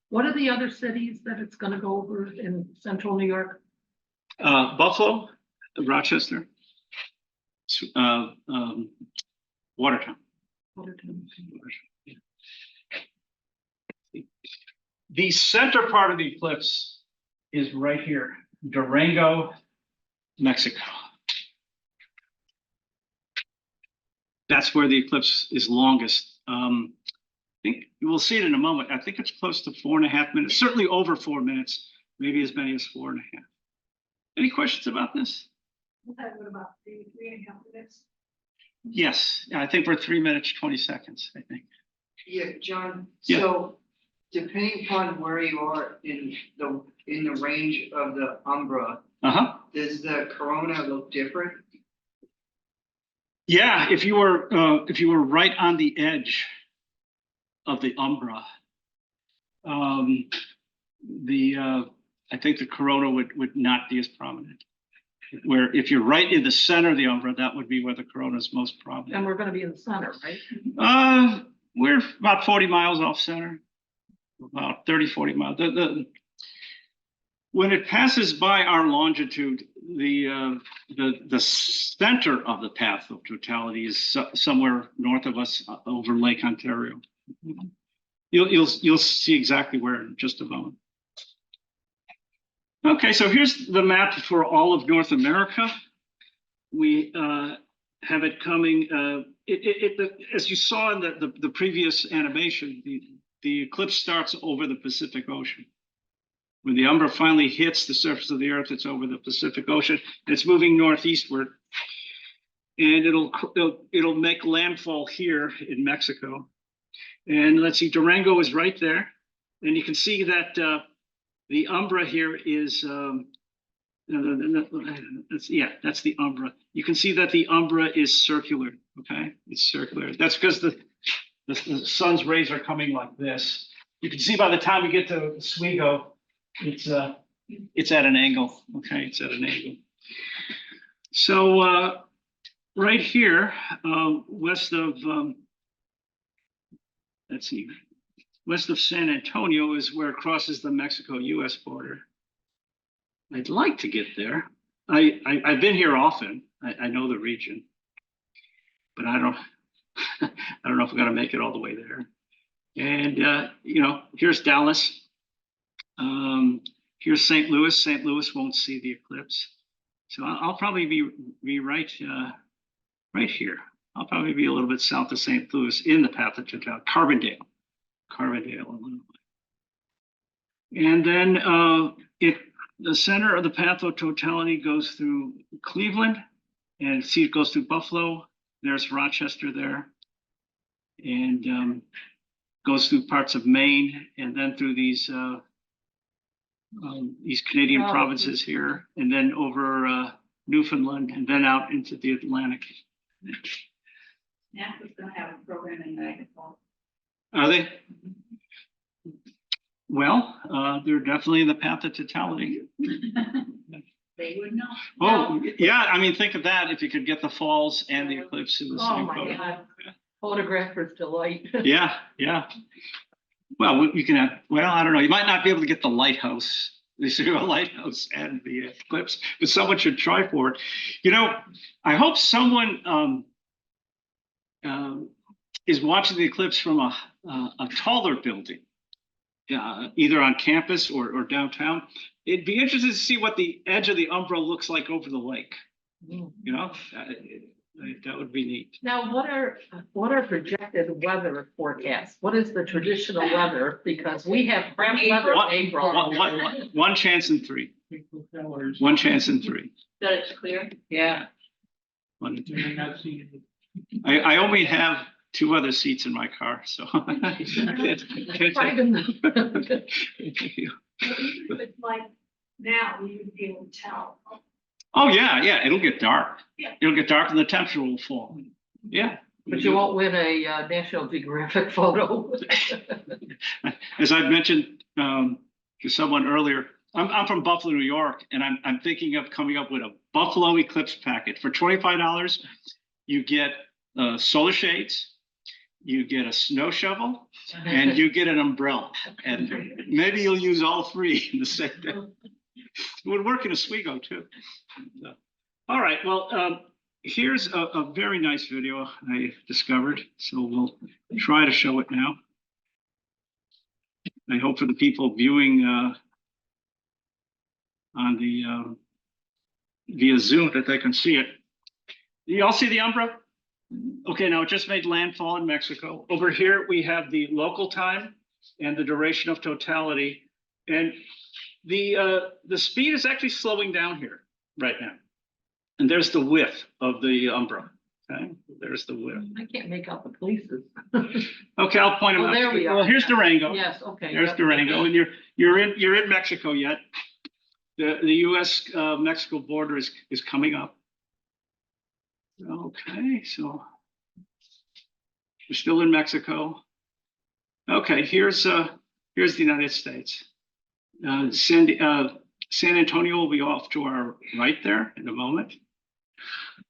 What are the other cities that it's gonna go over in central New York? Buffalo, Rochester, Watertown. Watertown. The center part of the eclipse is right here, Durango, Mexico. That's where the eclipse is longest. I think you will see it in a moment. I think it's close to 4.5 minutes, certainly over 4 minutes, maybe as many as 4.5. Any questions about this? What about 3.5 minutes? Yes, I think we're 3 minutes, 20 seconds, I think. Yeah, John, Yeah. so depending upon where you are in the range of the umbra, Uh-huh. does the corona look different? Yeah, if you were right on the edge of the umbra, I think the corona would not be as prominent. Where if you're right in the center of the umbra, that would be where the corona is most prominent. And we're gonna be in the center, right? We're about 40 miles off center, about 30, 40 miles. When it passes by our longitude, the center of the path of totality is somewhere north of us over Lake Ontario. You'll see exactly where in just a moment. Okay, so here's the map for all of North America. We have it coming. As you saw in the previous animation, the eclipse starts over the Pacific Ocean. When the umbra finally hits the surface of the Earth, it's over the Pacific Ocean. It's moving northeastward, and it'll make landfall here in Mexico. And let's see, Durango is right there, and you can see that the umbra here is. That's the umbra. You can see that the umbra is circular. Okay, it's circular. That's because the sun's rays are coming like this. You can see by the time we get to Oswego, it's at an angle. Okay, it's at an angle. So right here, west of let's see, west of San Antonio is where it crosses the Mexico-U.S. border. I'd like to get there. I've been here often. I know the region, but I don't know if we're gonna make it all the way there. And here's Dallas. Here's St. Louis. St. Louis won't see the eclipse, so I'll probably be right here. I'll probably be a little bit south of St. Louis in the path of totality. Carbondale, Illinois. And then the center of the path of totality goes through Cleveland, and see it goes through Buffalo. There's Rochester there, and goes through parts of Maine, and then through these Canadian provinces here, and then over Newfoundland, and then out into the Atlantic. NASA's gonna have a program in Niagara Falls. Are they? Well, they're definitely in the path of totality. They would know. Oh, yeah. I mean, think of that. If you could get the falls and the eclipse in the Oh same my photo. God. Photographer's delight. Yeah, yeah. Well, you can have, well, I don't know. You might not be able to get the lighthouse, the lighthouse and the eclipse, but someone should try for it. I hope someone is watching the eclipse from a taller building, either on campus or downtown. It'd be interesting to see what the edge of the umbra looks like over the lake. That would be neat. Now, what are projected weather forecasts? What is the traditional weather? Because we have crap weather in April. One chance in three. One chance in three. That it's clear. Yeah. One in three. I only have 2 other seats in my car, so. But even if it's like now, you would be able to tell. Oh, yeah, it'll get dark. Yeah. It'll get dark and the temperature will fall. Yeah. But you won't win a National Geographic photo. As I mentioned to someone earlier, I'm from Buffalo, New York, and I'm thinking of coming up with a Buffalo eclipse packet. For $25, you get solar shades, you get a snow shovel, and you get an umbrella. And maybe you'll use all 3 in the same day. It would work in Oswego too. So, all right, well, here's a very nice video I discovered. So we'll try to show it now. I hope for the people viewing on the via Zoom that they can see it. You all see the umbra? Okay, now it just made landfall in Mexico. Over here, we have the local time and the duration of totality. And the speed is actually slowing down here right now. And there's the width of the umbra. Okay, there's the width. I can't make out the places. Okay, I'll point them out. There we are. Well, here's Durango. Yes, okay. There's Durango, and you're in Mexico yet. The U.S. Mexico border is coming up. Okay, so we're still in Mexico. Okay, here's the United States. San Antonio will be off to our right there in a moment.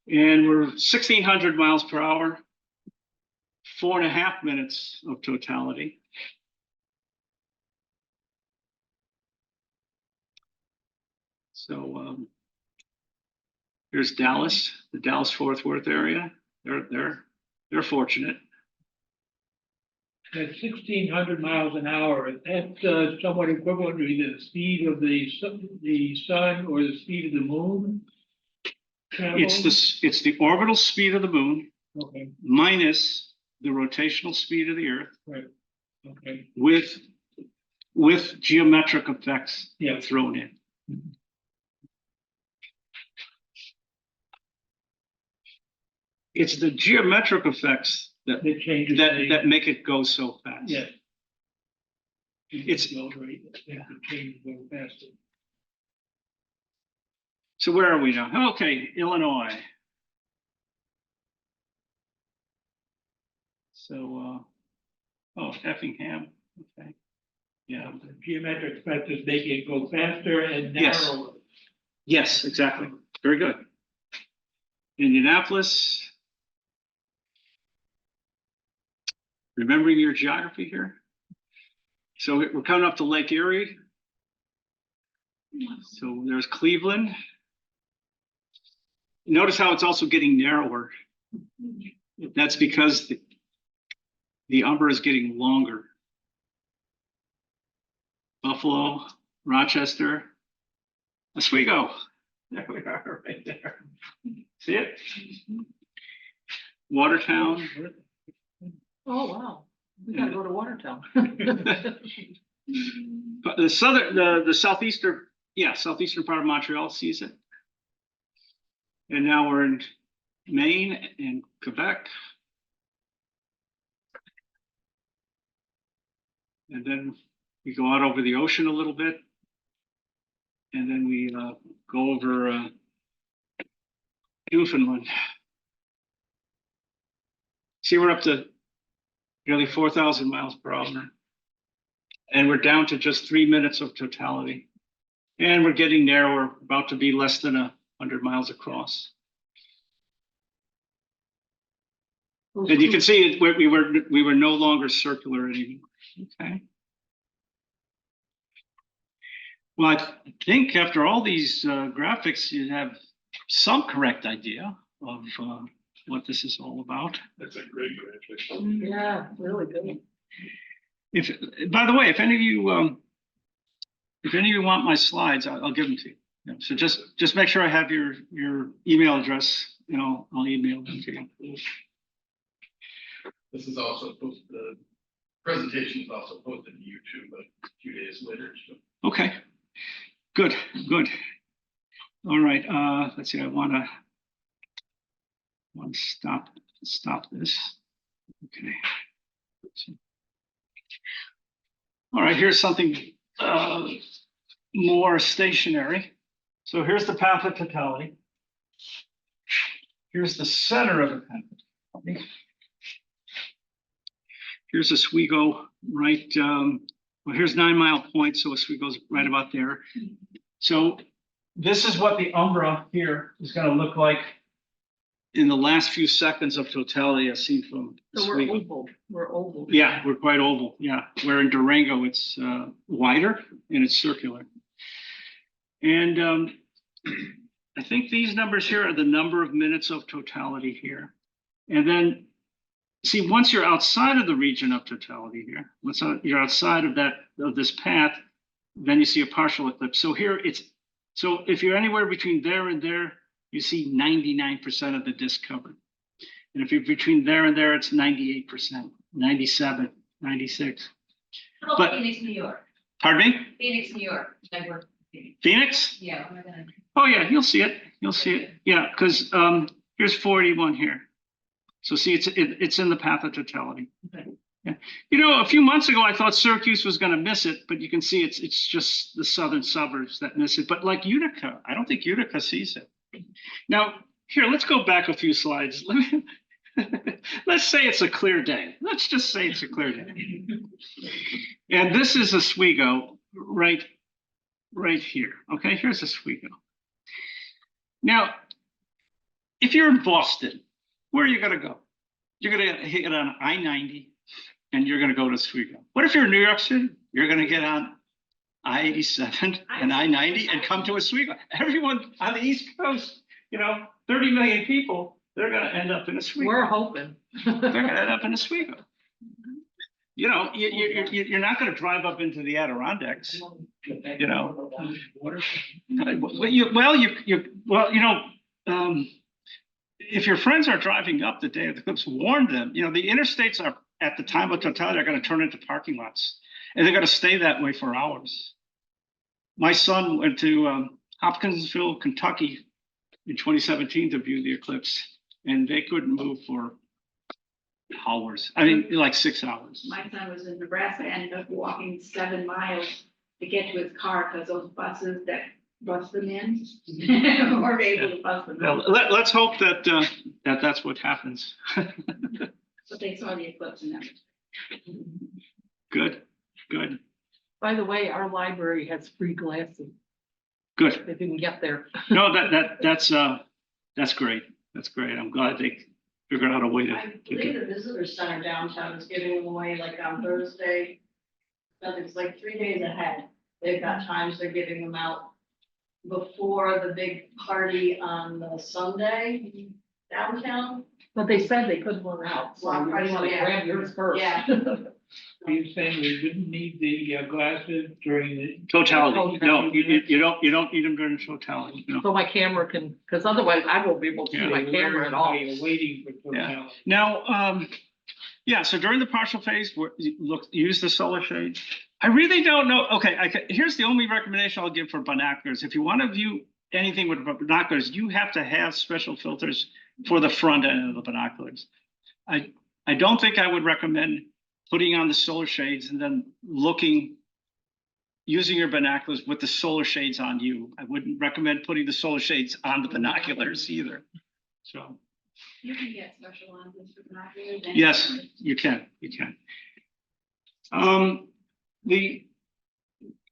And we're 1,600 miles per hour, 4.5 minutes of totality. So here's Dallas, the Dallas-Fort Worth area. They're fortunate. At 1,600 miles an hour, that's somewhat equivalent to the speed of the sun or the speed of the moon. It's the orbital speed of the moon Okay, minus the rotational speed of the Earth right, okay, with geometric effects yeah. thrown in. It's the geometric effects that That changes. that make it go so fast. Yeah. It's- Right, that could change very fast. So where are we now? Okay, Illinois. So, oh, Effingham. Okay. Yeah. The geometric factors make it go faster and Yes. narrower. Yes, exactly. Very good. Indianapolis. Remembering your geography here. So we're coming up to Lake Erie. So there's Cleveland. Notice how it's also getting narrower. That's because the umbra is getting longer. Buffalo, Rochester, Oswego. There we are, right there. See it? Watertown. Oh, wow. We gotta go to Watertown. But the southeastern part of Montreal sees it. And now we're in Maine and Quebec. And then we go out over the ocean a little bit. And then we go over Newfoundland. See, we're up to nearly 4,000 miles per hour. And we're down to just 3 minutes of totality. And we're getting narrower, about to be less than 100 miles across. And you can see it, we were no longer circular anymore. Okay. Well, I think after all these graphics, you have some correct idea of what this is all about. That's a great graphic. Yeah, really good. By the way, if any of you want my slides, I'll give them to you. Yeah, so just make sure I have your email address. I'll email them to you. This is also posted, the presentation is also posted to YouTube a few days later. So. Okay, good. All right, let's see, I want to stop this. Okay. All right, here's something more stationary. So here's the path of totality. Here's the center of the path of totality. Here's Oswego, right? Well, here's 9 Mile Point, so Oswego's right about there. So this is what the umbra here is going to look like in the last few seconds of totality I've seen from So we're Oswego. oval. We're oval. Yeah, we're quite oval. Yeah, where in Durango it's wider and it's circular. And I think these numbers here are the number of minutes of totality here. And then see, once you're outside of the region of totality here, you're outside of this path, then you see a partial eclipse. So here so if you're anywhere between there and there, you see 99% of the disk covered. And if you're between there and there, it's 98%, 97, 96. How about But- Phoenix, New York? Pardon me? Phoenix, New York. I work in Phoenix. Phoenix? Yeah, we're gonna. Oh yeah, you'll see it. You'll see it. Yeah, because here's 481 here. So see, it's in the path of totality. Okay. Yeah. A few months ago, I thought Syracuse was going to miss it, but you can see it's just the southern suburbs that miss it. But like Utica, I don't think Utica sees it. Now, here, let's go back a few slides. Let's say it's a clear day. Let's just say it's a clear day. And this is Oswego, right right here. Okay, here's Oswego. Now, if you're in Boston, where are you going to go? You're going to hit on I-90 and you're going to go to Oswego. What if you're in New York City? You're going to get on I-87 and I-90 and come to Oswego. Everyone on the East Coast, 30 million people, they're going to end up in Oswego. We're hoping. They're going to end up in Oswego. You're not going to drive up into the Adirondacks. If your friends are driving up the day of the eclipse, warn them. The interstates are at the time of totality are going to turn into parking lots, and they're going to stay that way for hours. My son went to Hopkinsville, Kentucky, in 2017 to view the eclipse, and they couldn't move for hours. I mean, like 6 hours. My son was in Nebraska and ended up walking 7 miles to get to his car because those buses that bus them in weren't able to bus them Well, out. let's hope that that's what happens. But they saw the eclipse and everything. Good. By the way, our library has free glasses Good. if you can get there. No, that's great. That's great. I'm glad they figured out a way to. I believe the visitor center downtown is giving them away like on Thursday. But it's like 3 days ahead. They've got times they're giving them out before the big party on the Sunday downtown. But they said they couldn't run out, so Well, you want to yeah. grab yours first. Yeah. Are you saying we didn't need the glasses during the? Totality. No, you don't need them during totality. No. So my camera can, because otherwise I won't be able to see Yeah. my camera at all. You're waiting for Yeah. totality. Now, so during the partial phase, use the solar shade. I really don't know. Okay, here's the only recommendation I'll give for binoculars. If you want to view anything with binoculars, you have to have special filters for the front end of the binoculars. I don't think I would recommend putting on the solar shades and then using your binoculars with the solar shades on you. I wouldn't recommend putting the solar shades on the binoculars either. So. You can get special lenses for binoculars. Yes, you can.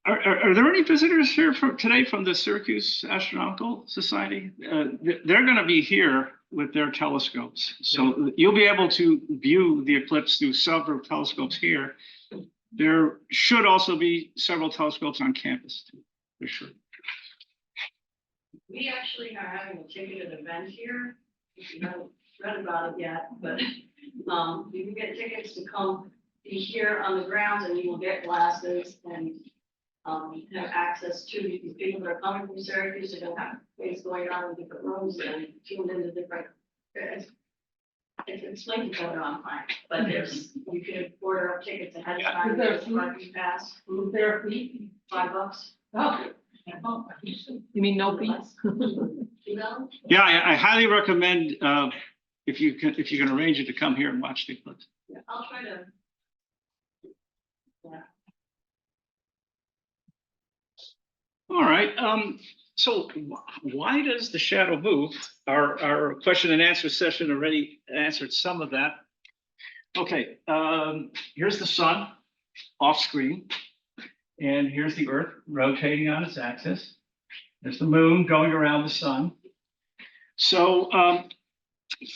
Are there any visitors here today from the Syracuse Astronomical Society? They're going to be here with their telescopes, so you'll be able to view the eclipse through several telescopes here. There should also be several telescopes on campus too, for sure. We actually are having a ticketed event here. If you haven't read about it yet, but you can get tickets to come be here on the grounds and you will get glasses and have access to these people that are coming from Syracuse. They don't have things going on in different rooms and tuned into different. It's explained to them on fine, but you can order up tickets ahead of time. Is there a There's a parking pass, Is there a fee? $5. Oh. You mean no fees? You know? Yeah, I highly recommend if you can arrange it to come here and watch the eclipse. I'll try to. Yeah. All right. So why does the shadow move? Our question and answer session already answered some of that. Okay. Here's the sun off screen, and here's the Earth rotating on its axis. There's the moon going around the sun. So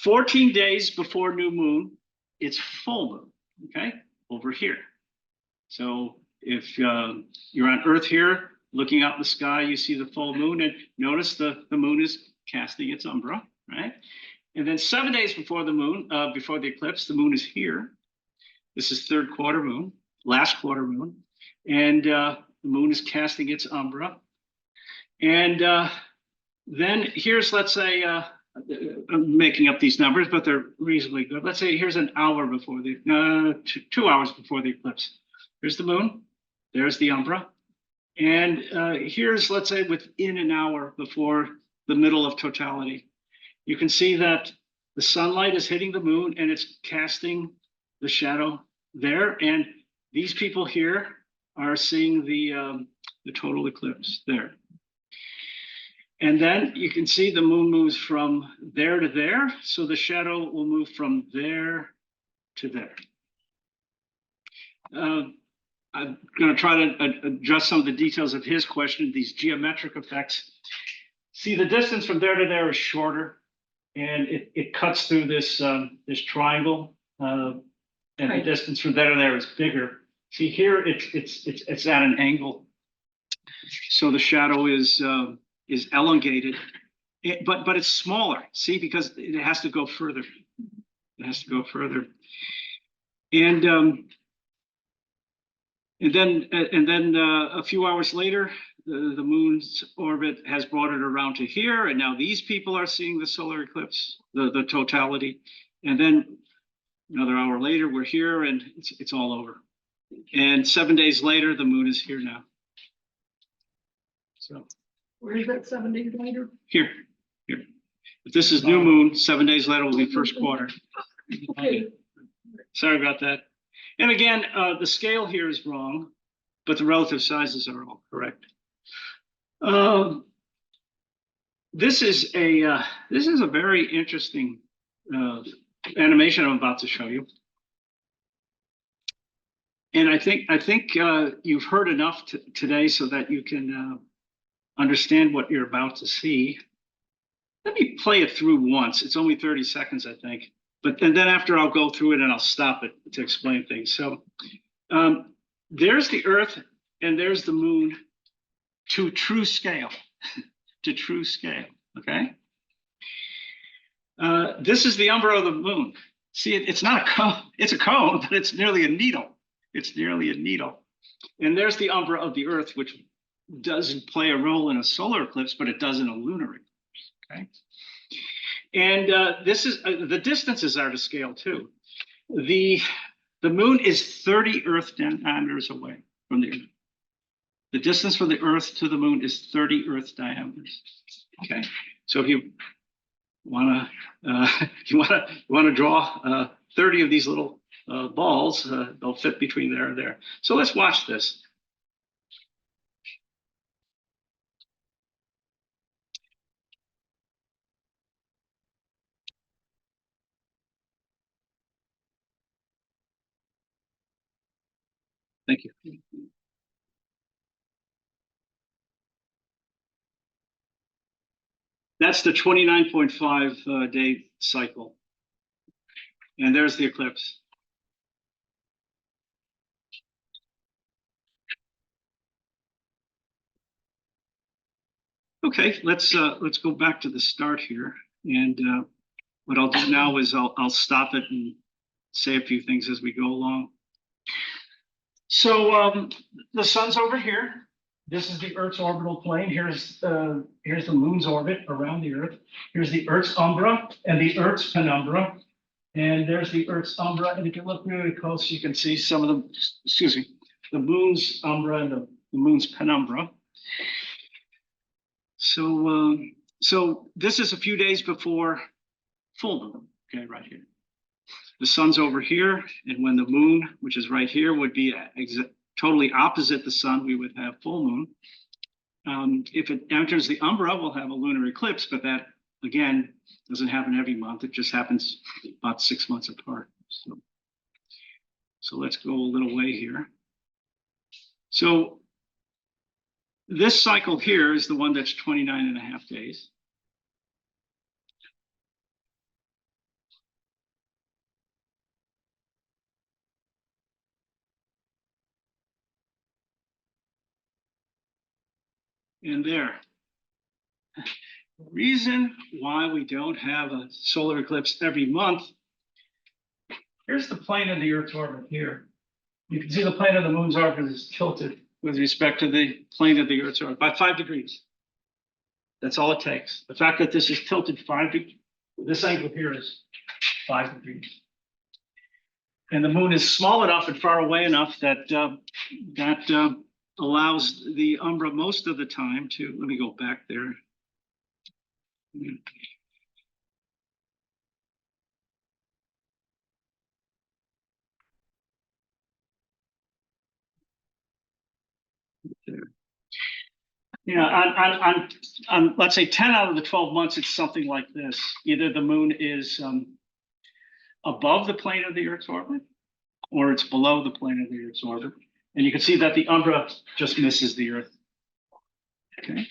14 days before new moon, it's full moon. Okay, over here. So if you're on Earth here, looking out in the sky, you see the full moon, and notice the moon is casting its umbra, right? And then 7 days before the moon, before the eclipse, the moon is here. This is third quarter moon, last quarter moon, and the moon is casting its umbra. And then here's, let's say, I'm making up these numbers, but they're reasonably good. Let's say here's an hour before the 2 hours before the eclipse. Here's the moon, there's the umbra. And here's, let's say, within an hour before the middle of totality. You can see that the sunlight is hitting the moon and it's casting the shadow there. And these people here are seeing the total eclipse there. And then you can see the moon moves from there to there. So the shadow will move from there to there. I'm going to try to address some of the details of his question, these geometric effects. See, the distance from there to there is shorter, and it cuts through this this triangle, and the distance from there to there is bigger. See here, it's at an angle, so the shadow is elongated, but it's smaller. See, because it has to go further. It has to go further, and then a few hours later, the moon's orbit has brought it around to here, and now these people are seeing the solar eclipse, the totality. And then another hour later, we're here, and it's all over. And 7 days later, the moon is here now. So Where is that 7 days later? here. If this is new moon, 7 days later will be first quarter. Okay. Sorry about that. And again, the scale here is wrong, but the relative sizes are all correct. This is a very interesting animation I'm about to show you. And I think you've heard enough today so that you can understand what you're about to see. Let me play it through once. It's only 30 seconds, I think. And then after I'll go through it and I'll stop it to explain things. So there's the Earth and there's the moon to true scale, to true scale, okay? This is the umbra of the moon. See, it's not a cone, it's a cone, but it's nearly a needle. It's nearly a needle. And there's the umbra of the Earth, which doesn't play a role in a solar eclipse, but it does in a lunar eclipse, okay? And this is the distances are to scale too. The moon is 30 Earth diameters away from the Earth. The distance from the Earth to the moon is 30 Earth diameters. Okay, so if you want to draw 30 of these little balls, they'll fit between there and there. So let's watch this. Thank you. That's the 29.5 day cycle. And there's the eclipse. Okay, let's go back to the start here. And what I'll do now is I'll stop it and say a few things as we go along. So the sun's over here. This is the Earth's orbital plane. Here's the moon's orbit around the Earth. Here's the Earth's umbra and the Earth's penumbra. And there's the Earth's umbra. And if you look really close, you can see some of them, the moon's umbra and the moon's penumbra. So this is a few days before full moon, okay, right here. The sun's over here, and when the moon, which is right here, would be totally opposite the sun, we would have full moon. If it enters the umbra, we'll have a lunar eclipse, but that, again, doesn't happen every month. It just happens about 6 months apart. So let's go a little way here. So this cycle here is the one that's 29.5 days. And there. The reason why we don't have a solar eclipse every month, here's the plane of the Earth's orbit here. You can see the plane of the moon's orbit is tilted with respect to the plane of the Earth's orbit by 5 degrees. That's all it takes. The fact that this is tilted 5 degrees, this angle here is 5 degrees. And the moon is small enough and far away enough that allows the umbra most of the time to, let me go back there. You know, on let's say 10 out of the 12 months, it's something like this. Either the moon is above the plane of the Earth's orbit, or it's below the plane of the Earth's orbit. And you can see that the umbra just misses the Earth. Okay.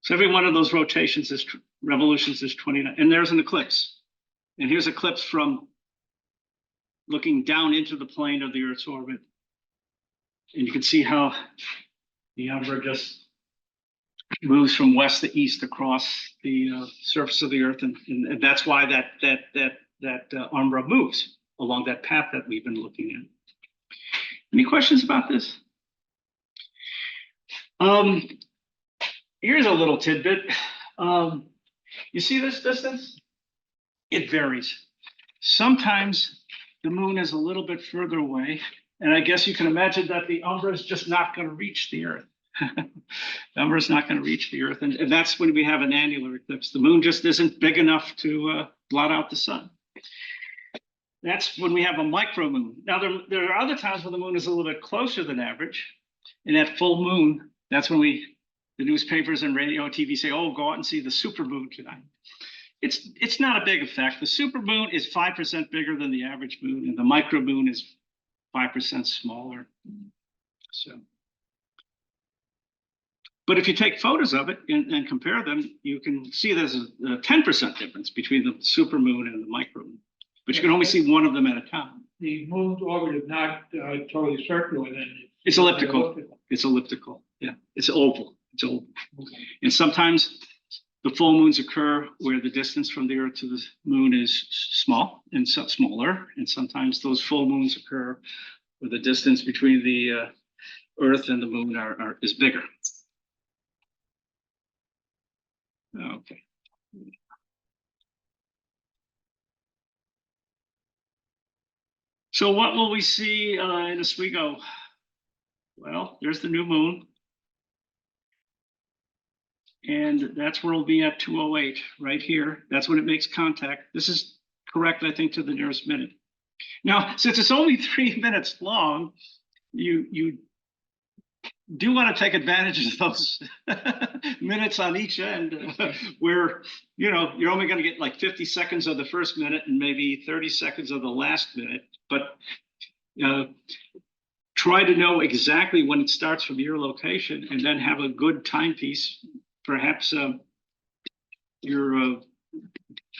So every one of those rotations is revolutions is 29, and there's an eclipse. And here's eclipse from looking down into the plane of the Earth's orbit. And you can see how the umbra just moves from west to east across the surface of the Earth, and that's why that umbra moves along that path that we've been looking at. Any questions about this? Here's a little tidbit. You see this distance? It varies. Sometimes the moon is a little bit further away, and I guess you can imagine that the umbra is just not going to reach the Earth. The umbra is not going to reach the Earth, and that's when we have an annular eclipse. The moon just isn't big enough to blot out the sun. That's when we have a micromoon. Now, there are other times when the moon is a little bit closer than average, and at full moon, that's when the newspapers and radio and TV say, "Oh, go out and see the supermoon tonight." It's not a big effect. The supermoon is 5% bigger than the average moon, and the micromoon is 5% smaller. So, but if you take photos of it and compare them, you can see there's a 10% difference between the supermoon and the micromoon, but you can only see one of them at a time. The moon's orbit is not totally circular, then. It's elliptical. It's elliptical. Yeah, it's oval. It's oval. Okay. And sometimes the full moons occur where the distance from the Earth to the moon is small and smaller, and sometimes those full moons occur where the distance between the Earth and the moon is bigger. Okay. So what will we see in Oswego? Well, there's the new moon. And that's where we'll be at 2:08, right here. That's when it makes contact. This is correct, I think, to the nearest minute. Now, since it's only 3 minutes long, you do want to take advantage of those minutes on each end, where you're only going to get like 50 seconds of the first minute and maybe 30 seconds of the last minute. But try to know exactly when it starts from your location, and then have a good timepiece. Perhaps I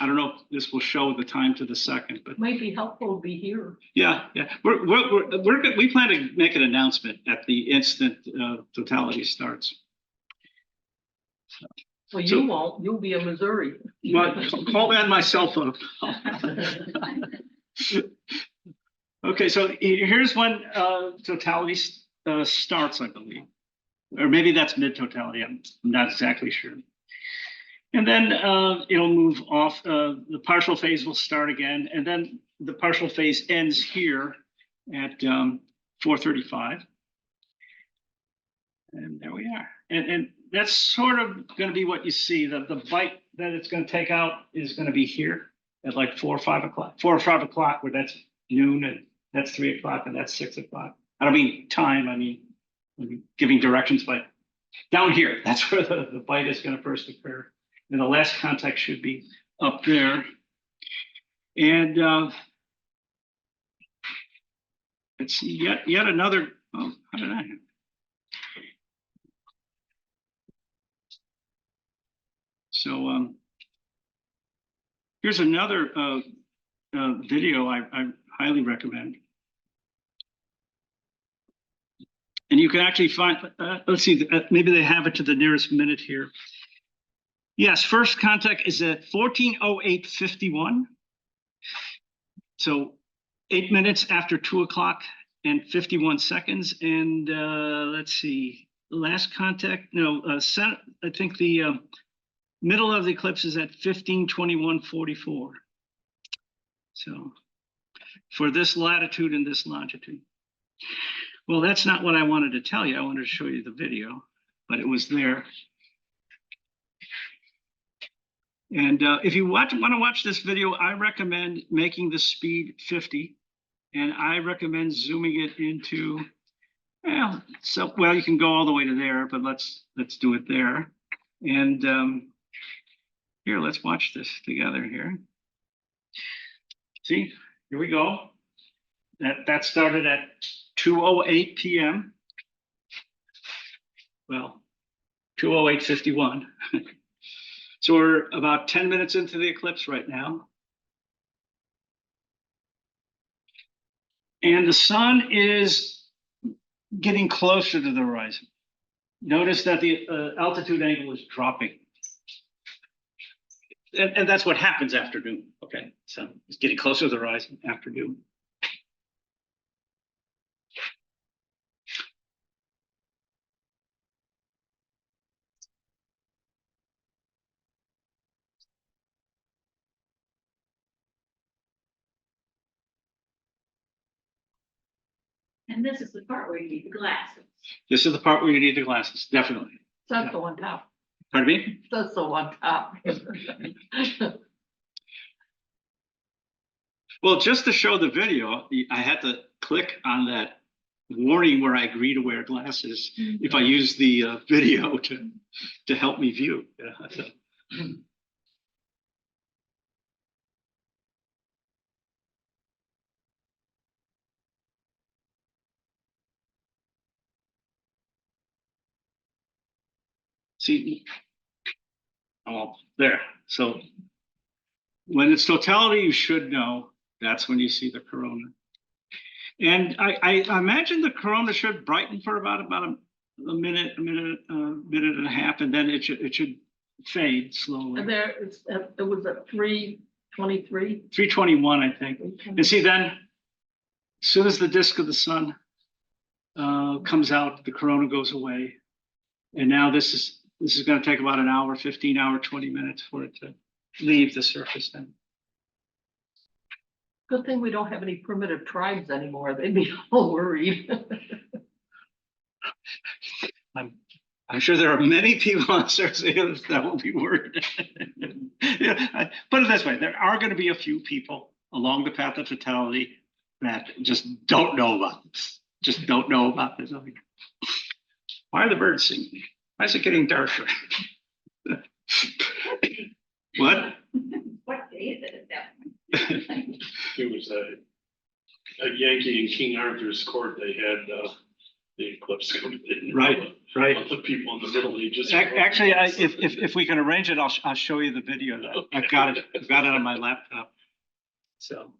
don't know if this will show the time to the second, but Might be helpful to be here. yeah. We plan to make an announcement at the instant totality starts. Well, So- you won't, you'll be in Missouri. But call that my cell phone. Okay, so here's when totality starts, I believe. Or maybe that's mid-totality, I'm not exactly sure. And then it'll move off, the partial phase will start again, and then the partial phase ends here at 4:35. And there we are. And that's sort of going to be what you see. The bite that it's going to take out is going to be here at like 4 or 5 o'clock. 4 or 5 o'clock, where that's noon, and that's 3 o'clock, and that's 6 o'clock. I don't mean time, I mean giving directions, but down here, that's where the bite is going to first occur. And the last contact should be up there. And let's see, yet another, oh, how did I? So here's another video I highly recommend. And you can actually find, let's see, maybe they have it to the nearest minute here. Yes, first contact is at 14:08:51. So 8 minutes after 2 o'clock and 51 seconds. And let's see, last contact, no, I think the middle of the eclipse is at 15:21:44. So for this latitude and this longitude. Well, that's not what I wanted to tell you. I wanted to show you the video, but it was there. And if you want to watch this video, I recommend making the speed 50, and I recommend zooming it into, well, you can go all the way to there, but let's do it there. And Here, let's watch this together here. See, here we go. That started at 2:08 p.m. Well, 2:08:51. So we're about 10 minutes into the eclipse right now. And the sun is getting closer to the horizon. Notice that the altitude angle is dropping. And that's what happens after noon. Okay, so it's getting closer to the horizon after noon. And this is the part where you need the glasses. This is the part where you need the glasses, definitely. That's the one top. Pardon me? That's the one top. Well, just to show the video, I had to click on that warning where I agree to wear glasses if I use the video to help me view. Yeah, so. See, oh, there. So when it's totality, you should know that's when you see the corona. And I imagine the corona should brighten for about a minute and a half, and then it should fade slowly. And there, it was at 3:23. 3:21, I think. And see, then as soon as the disk of the sun comes out, the corona goes away. And now this is going to take about an hour, 15 hour, 20 minutes for it to leave the surface then. Good thing we don't have any primitive tribes anymore. They'd be all worried. I'm sure there are many people on Cersei that will be worried. Yeah, put it this way, there are going to be a few people along the path of totality that just don't know about this. Just don't know about this. Why are the birds singing? Why is it getting darker? What? What day is it at that point? It was a Yankee in King Arthur's court. They had the eclipse coming in. Right. The people in the Middle Ages. Actually, if we can arrange it, I'll show you the video. I've got it on my laptop. So.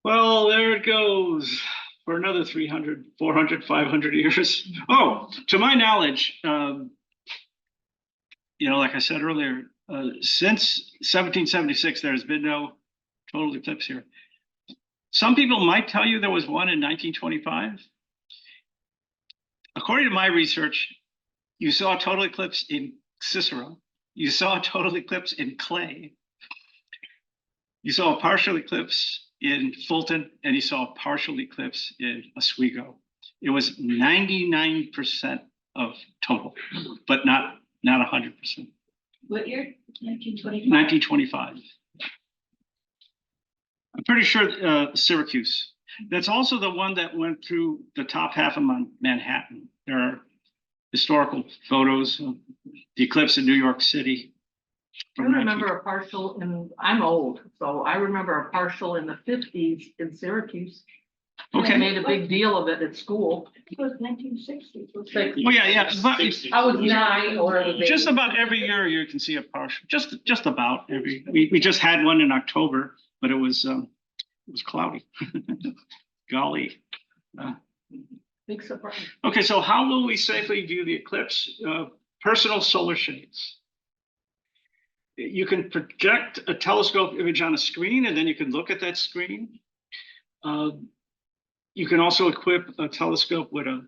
Well, there it goes for another 300, 400, 500 years. Oh, to my knowledge, like I said earlier, since 1776, there has been no total eclipse here. Some people might tell you there was one in 1925. According to my research, you saw a total eclipse in Cicero. You saw a total eclipse in Clay. You saw a partial eclipse in Fulton, and you saw a partial eclipse in Oswego. It was 99% of total, but not 100%. What year? 1925? 1925. I'm pretty sure Syracuse. That's also the one that went through the top half of Manhattan. There are historical photos of the eclipse in New York City. I remember a partial, and I'm old, so I remember a partial in the 50s in Syracuse. Okay. They made a big deal of it at school. It was 1960s. Well, yeah. But I was 9 or just about every year you can see a partial. Just about every. We just had one in October, but it was cloudy. Golly. Big surprise. Okay, so how will we safely view the eclipse? Personal solar shades. You can project a telescope image on a screen, and then you can look at that screen. You can also equip a telescope with a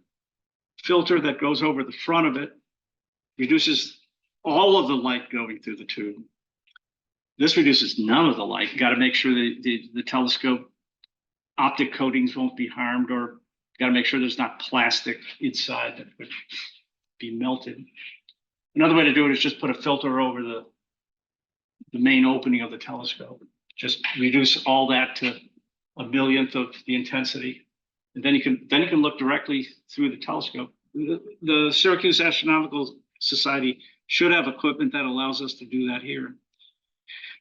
filter that goes over the front of it, reduces all of the light going through the tube. This reduces none of the light. You got to make sure that the telescope optic coatings won't be harmed, or got to make sure there's not plastic inside that would be melted. Another way to do it is just put a filter over the main opening of the telescope. Just reduce all that to a millionth of the intensity. And then you can look directly through the telescope the Syracuse Astronomical Society should have equipment that allows us to do that here.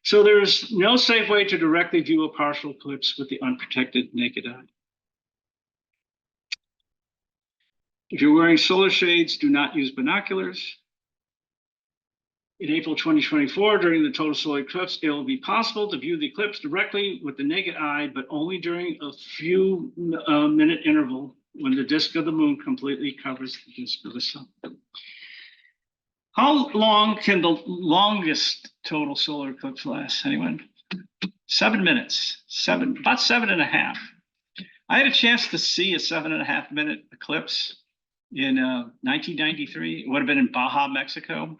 So there's no safe way to directly view a partial eclipse with the unprotected naked eye. If you're wearing solar shades, do not use binoculars. In April 2024, during the total solar eclipse, it will be possible to view the eclipse directly with the naked eye, but only during a few minute interval when the disk of the moon completely covers the disk of the sun. How long can the longest total solar eclipse last? Anyone? 7 minutes, about 7.5. I had a chance to see a 7.5 minute eclipse in 1993. It would have been in Baja, Mexico.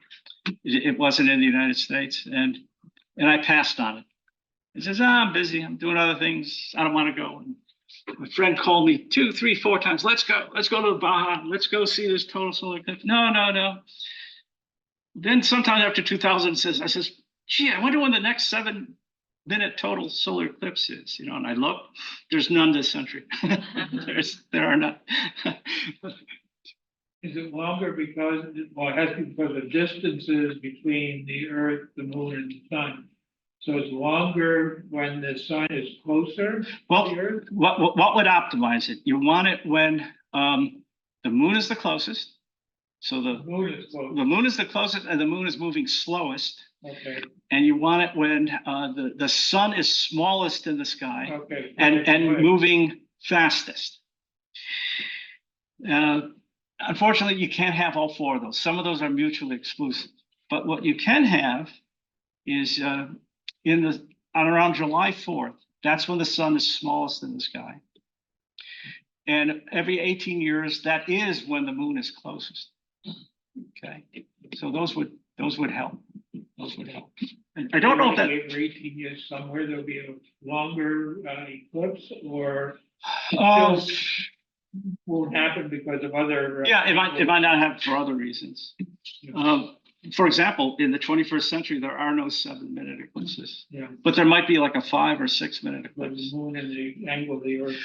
It wasn't in the United States, and I passed on it. It says, I'm busy. I'm doing other things. I don't want to go. And my friend called me 2, 3, 4 times. Let's go. Let's go to Baja. Let's go see this total solar eclipse. No. Then sometime after 2000, I says, gee, I wonder when the next 7 minute total solar eclipse is. And I look. There's none this century. There are none. Is it longer because, well, it has to be because of distances between the Earth, the Moon, and the Sun? So it's longer when the Sun is closer to the Earth? What would optimize it? You want it when the Moon is the closest. So the Moon is close. The Moon is the closest, and the Moon is moving slowest. Okay, And you want it when the Sun is smallest in the sky okay. and moving fastest. Unfortunately, you can't have all 4 of those. Some of those are mutually exclusive. But what you can have is on around July 4th, that's when the Sun is smallest in the sky. And every 18 years, that is when the Moon is closest. Okay, so those would help. Those would help. I don't know if that. For 18 years somewhere there'll be a longer eclipse, or won't happen because of other. Yeah, it might not happen for other reasons. For example, in the 21st century, there are no 7 minute eclipses. Yeah. But there might be like a 5 or 6 minute But eclipse. the Moon and the angle of the Earth.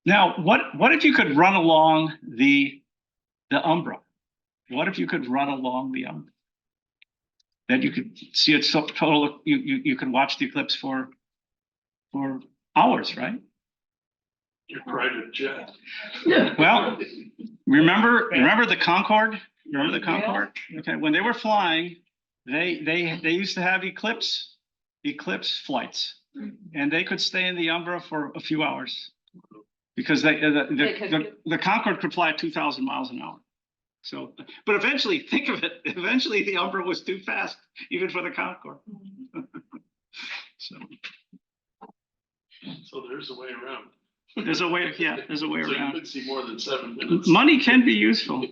Now, what if you could run along the umbra? What if you could run along the umbra? Then you could see it total. You could watch the eclipse for hours, right? Your private jet. Well, remember the Concorde? Remember the Concorde? Okay, when they were flying, they used to have eclipse flights, and they could stay in the umbra for a few hours because the Concorde could fly at 2,000 miles an hour. So, but eventually, think of it. Eventually, the umbra was too fast, even for the Concorde. So there's a way around. there's a way. Yeah, there's a way So you around. could see more than 7 minutes. Money can be useful.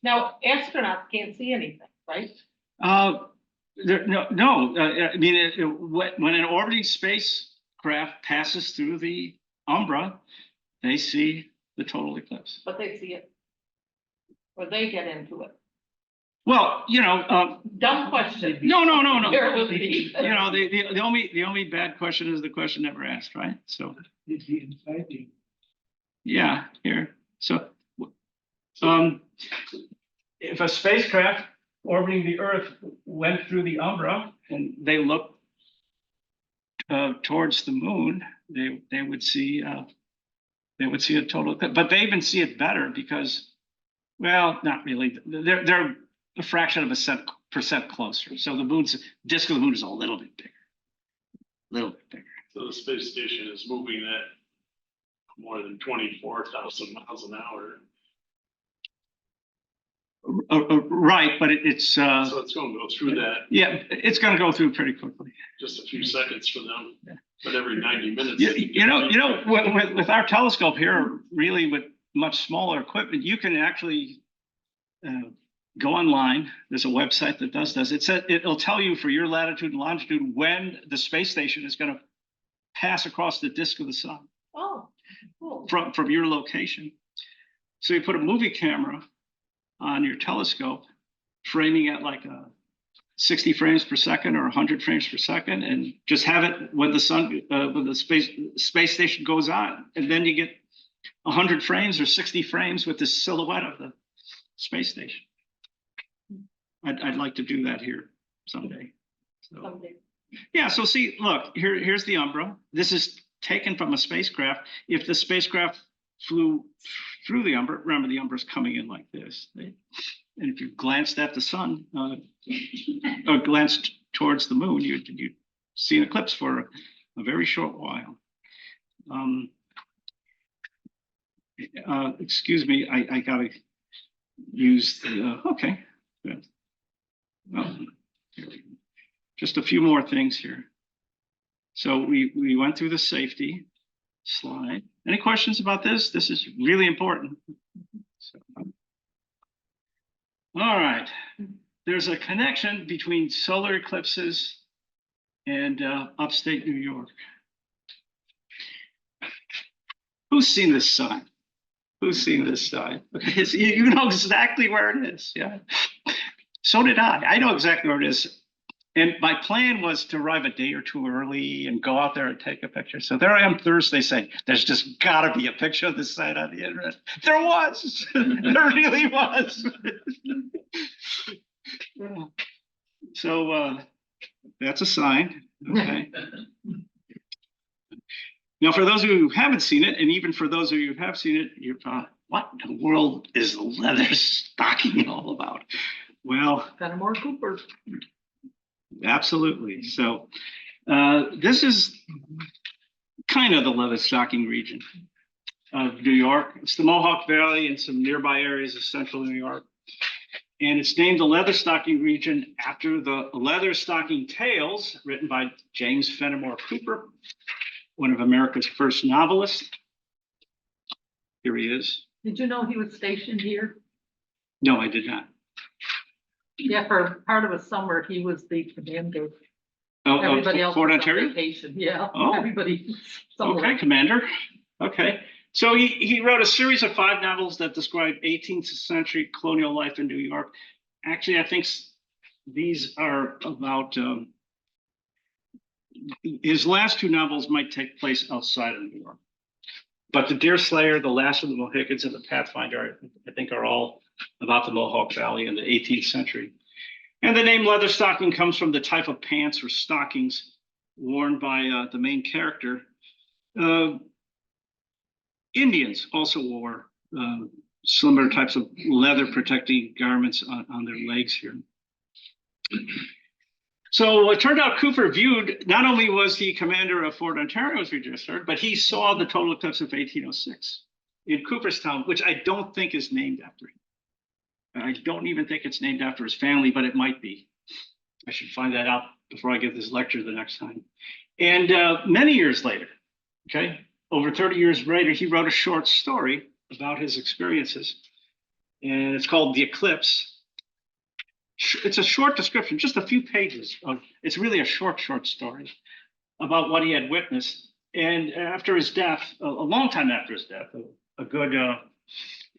Now, astronauts can't see anything, right? I mean, when an orbiting spacecraft passes through the umbra, they see the total eclipse. But they see it. Or they get into it. Well, Dumb question. no. Bear with me. The only bad question is the question never asked, right? So, Is the inside view. yeah, here. So, if a spacecraft orbiting the Earth went through the umbra and they looked towards the Moon, they would see a total eclipse. But they even see it better because, well, not really. They're a fraction of a percent closer. So the disk of the Moon is a little bit bigger. So the space station is moving at more than 24,000 miles an hour. Right, but it's So it's going to go through that yeah, it's going to go through pretty quickly. just a few seconds for them, but every 90 minutes. With our telescope here, really with much smaller equipment, you can actually go online. There's a website that does this. It'll tell you for your latitude and longitude when the space station is going to pass across the disk of the sun Oh, cool. from your location. So you put a movie camera on your telescope, framing at like 60 frames per second or 100 frames per second, and just have it when the space station goes on, and then you get 100 frames or 60 frames with the silhouette of the space station. I'd like to do that here someday. So, Someday. yeah, so see, look, here's the umbra. This is taken from a spacecraft. If the spacecraft flew through the umbra, remember the umbra is coming in like this. And if you glanced at the sun or glanced towards the moon, you'd see an eclipse for a very short while. Excuse me, I gotta use the, okay. Good. Well, here we go. Just a few more things here. So we went through the safety slide. Any questions about this? This is really important. So, all right. There's a connection between solar eclipses and upstate New York. Who's seen this sign? Who's seen this sign? Okay, so you know exactly where it is. Yeah. So did I. I know exactly where it is. And my plan was to arrive a day or two early and go out there and take a picture. So there I am Thursday saying, there's just gotta be a picture of this site on the internet. There was, there really was. So that's a sign, okay? Now, for those of you who haven't seen it, and even for those of you who have seen it, you're thought, what in the world is leather stocking all about? Well, Fenimore Cooper. absolutely. So this is kind of the leather stocking region of New York. It's the Mohawk Valley and some nearby areas of central New York. And it's named the leather stocking region after the Leather Stocking Tales, written by James Fenimore Cooper, one of America's first novelists. Here he is. Did you know he was stationed here? No, I did not. Yeah, for part of a summer, he was the commander. Oh, Everybody else Fort was on Ontario? vacation. Yeah, Oh. everybody. Okay, Commander. Okay. So he wrote a series of 5 novels that describe 18th century colonial life in New York. Actually, I think these are about, his last 2 novels might take place outside of New York. But The Deerslayer, The Last of the Mohicans, and The Pathfinder, I think are all about the Mohawk Valley in the 18th century. And the name leather stocking comes from the type of pants or stockings worn by the main character. Indians also wore similar types of leather protecting garments on their legs here. So it turned out Cooper viewed, not only was he commander of Fort Ontario, as we just heard, but he saw the total eclipse of 1806 in Cooperstown, which I don't think is named after him. I don't even think it's named after his family, but it might be. I should find that out before I give this lecture the next time. And many years later, okay, over 30 years later, he wrote a short story about his experiences. And it's called The Eclipse. It's a short description, just a few pages of, it's really a short story about what he had witnessed. And after his death, a long time after his death, a good,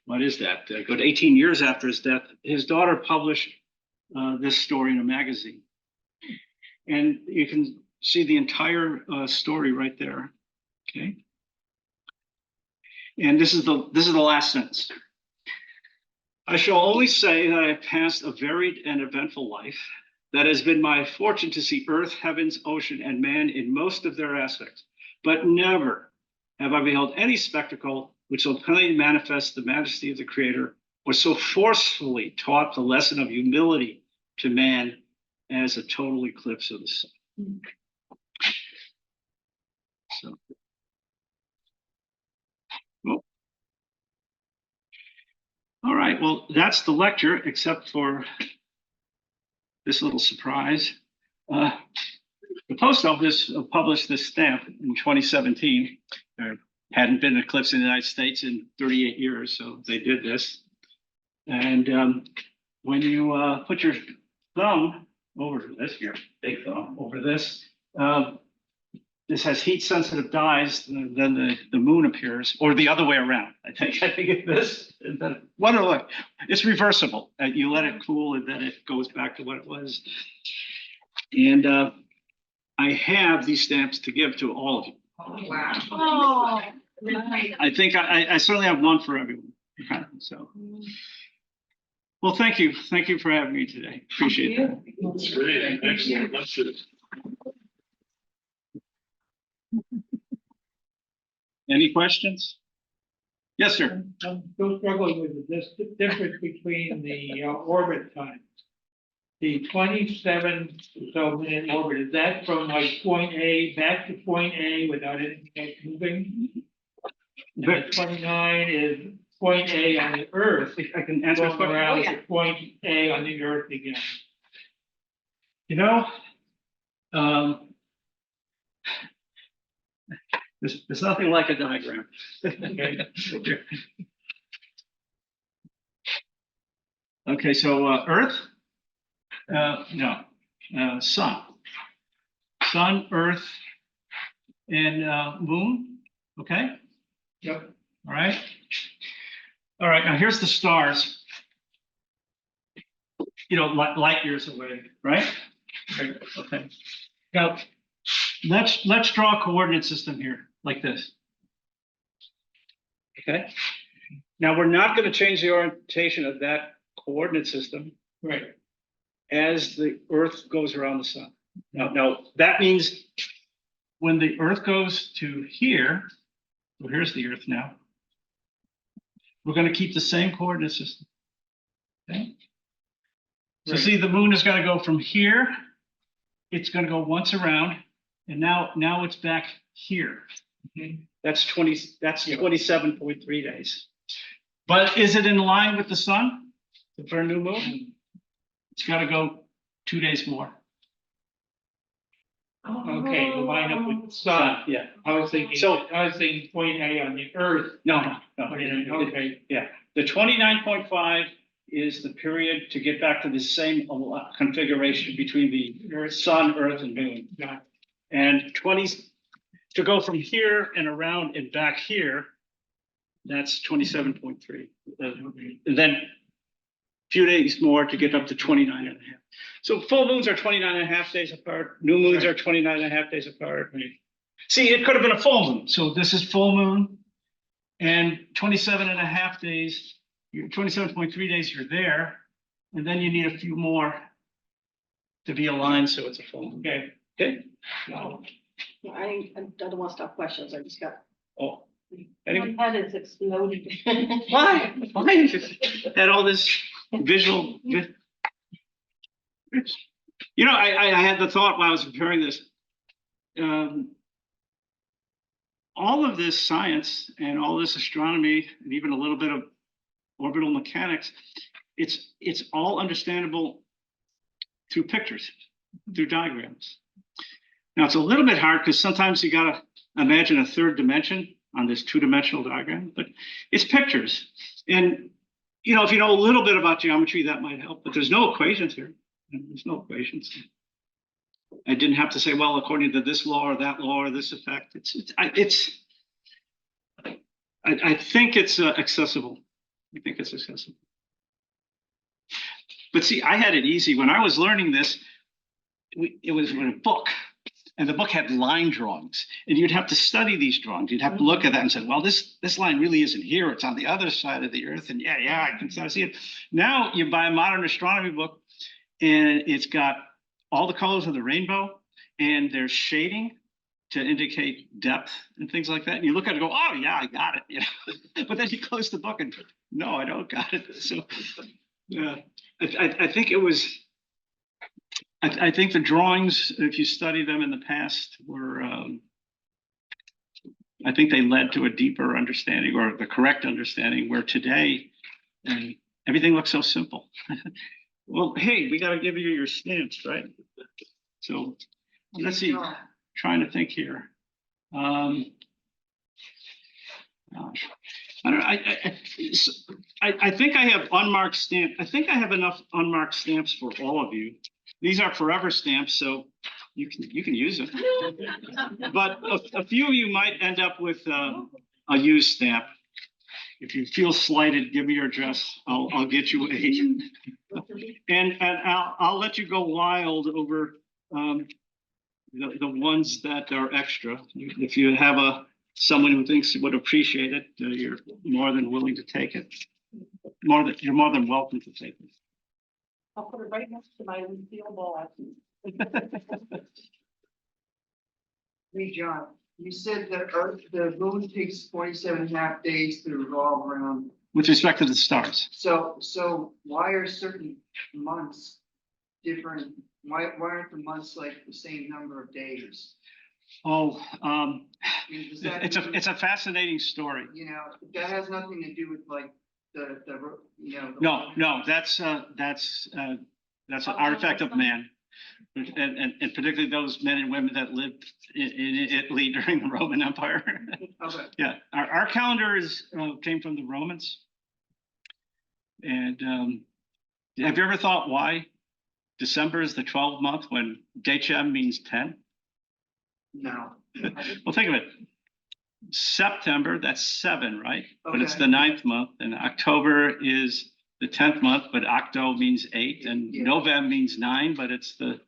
what is that? A good 18 years after his death, his daughter published this story in a magazine. And you can see the entire story right there, okay? And this is the last sentence. I shall only say that I have passed a varied and eventful life, that has been my fortune to see earth, heavens, ocean, and man in most of their aspects. But never have I beheld any spectacle which so plainly manifests the majesty of the Creator, or so forcefully taught the lesson of humility to man as a total eclipse of the sun. So, well, all right, well, that's the lecture, except for this little surprise. The post office published this stamp in 2017. There hadn't been an eclipse in the United States in 38 years, so they did this. And when you put your thumb over this, your big thumb over this, this has heat-sensitive dyes. Then the moon appears, or the other way around. I think it's this. What a look! It's reversible. You let it cool, and then it goes back to what it was. And I have these stamps to give to all of you. Oh, wow. Oh, I think I certainly have one for everyone. Okay, so. Well, thank you. Thank you for having me today. Appreciate that. That's great, excellent, that's it. Any questions? Yes, sir. I'm still struggling with this difference between the orbit times. The 27 or so minute orbit, is that from like point A back to point A without anything else moving? And the 29 is point A on the Earth, If I can answer this going question. around to point A on the Earth again. You know, there's nothing like a diagram. Okay, so Earth, Sun, Earth, and Moon. Okay. Yep. All right. All right. Now here's the stars. You know, light years away, right? Okay. Now let's draw a coordinate system here like this. Okay. Now we're not going to change the orientation of that coordinate system, Right. as the Earth goes around the sun. Now that means when the Earth goes to here, so here's the Earth now, we're going to keep the same coordinate system. Okay. So Right. see, the moon is going to go from here, it's going to go once around, and now it's back here. That's 27.3 days. But is it in line with the sun for a new moon? It's got to go 2 days more. Okay, to line up with the sun. Yeah. I was thinking point A on the Earth. No. Okay. Yeah. The 29.5 is the period to get back to the same configuration between the sun, Earth, and moon. Got it. And 20 to go from here and around and back here, that's 27.3. And then a few days more to get up to 29 and a half. So full moons are 29 and a half days apart. New moons are 29 and a half days apart. See, it could have been a full moon. So this is full moon and 27 and a half days, 27.3 days, you're there. And then you need a few more to be aligned. So it's a full moon. Okay. Okay. I don't want to stop questions. I just got. Oh. Anyway. My head is exploding. Why? Had all this visual. You know, I had the thought while I was preparing this. All of this science and all this astronomy and even a little bit of orbital mechanics, it's all understandable through pictures, through diagrams. Now it's a little bit hard because sometimes you gotta imagine a third dimension on this two-dimensional diagram, but it's pictures. And you know, if you know a little bit about geometry, that might help, but there's no equations here. There's no equations. I didn't have to say, well, according to this law or that law or this effect. I think it's accessible. I think it's accessible. But see, I had it easy when I was learning this. It was in a book, and the book had line drawings, and you'd have to study these drawings. You'd have to look at that and say, well, this line really isn't here. It's on the other side of the Earth, and yeah, I can start to see it. Now you buy a modern astronomy book, and it's got all the colors of the rainbow, and there's shading to indicate depth and things like that. And you look at it and go, oh yeah, I got it. You know? But then you close the book and no, I don't got it. So I think it was, I think the drawings, if you study them in the past, were, I think they led to a deeper understanding or the correct understanding, where today everything looks so simple. Well, hey, we got to give you your stamps, right? So let's see, trying to think here. Gosh. I think I have unmarked stamp. I think I have enough unmarked stamps for all of you. These are forever stamps, so you can use them. But a few of you might end up with a used stamp. If you feel slighted, give me your address. I'll get you a. And I'll let you go wild over the ones that are extra. If you have someone who thinks would appreciate it, you're more than willing to take it. You're more than welcome to take it. I'll put it right next to my refillable. Hey, John, you said that the moon takes 27.5 days to revolve around. With respect to the stars. So why are certain months different? Why aren't the months like the same number of days? Oh, Does that it's a fascinating story. You know, that has nothing to do with like the, you know. No, that's an artifact of man. And particularly those men and women that lived in Italy during the Roman Empire. Okay. Yeah, our calendar came from the Romans. And have you ever thought why December is the 12th month when Decem means 10? No. Well, think of it. September, that's 7, right? But it's Okay. the 9th month, and October is the 10th month, but Octo means 8, and Yeah. November means 9, but it's the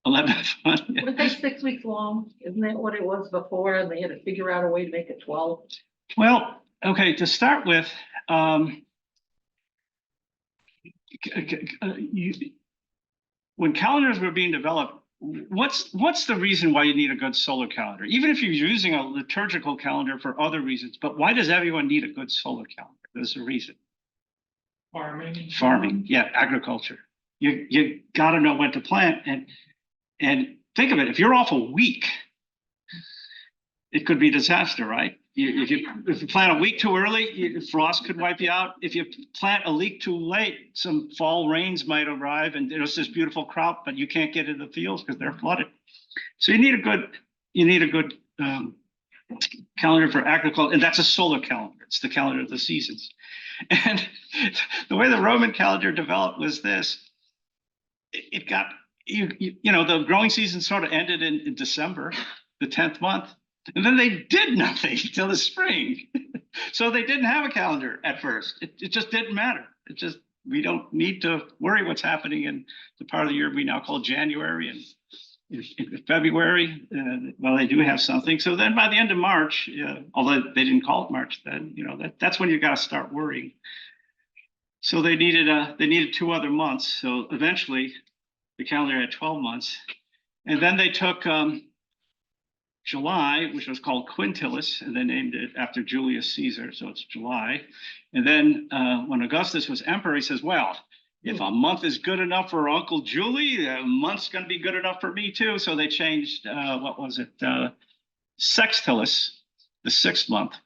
11th month. Were they 6 weeks long? Isn't that what it was before? And they had to figure out a way to make it 12? Well, okay, to start with, when calendars were being developed, what's the reason why you need a good solar calendar? Even if you're using a liturgical calendar for other reasons, but why does everyone need a good solar calendar? There's a reason. Farming, yeah, agriculture. You got to know when to plant, and think of it. If you're off a week, it could be disaster, right? If you plant a week too early, frost could wipe you out. If you plant a week too late, some fall rains might arrive, and there's this beautiful crop, but you can't get into the fields because they're flooded. So you need a good calendar for agriculture, and that's a solar calendar. It's the calendar of the seasons. And the way the Roman calendar developed was this: it got the growing season sort of ended in December, the 10th month. And then they did nothing till the spring. So they didn't have a calendar at first. It just didn't matter. We don't need to worry what's happening in the part of the year we now call January and in February. Well, they do have something. So then by the end of March, although they didn't call it March then, that's when you got to start worrying. So they needed 2 other months. So eventually the calendar had 12 months. And then they took July, which was called Quintilis, and they named it after Julius Caesar, so it's July. And then when Augustus was emperor, he says, well, if a month is good enough for Uncle Julie, a month's going to be good enough for me too. So they changed, Sextilis, the 6th month.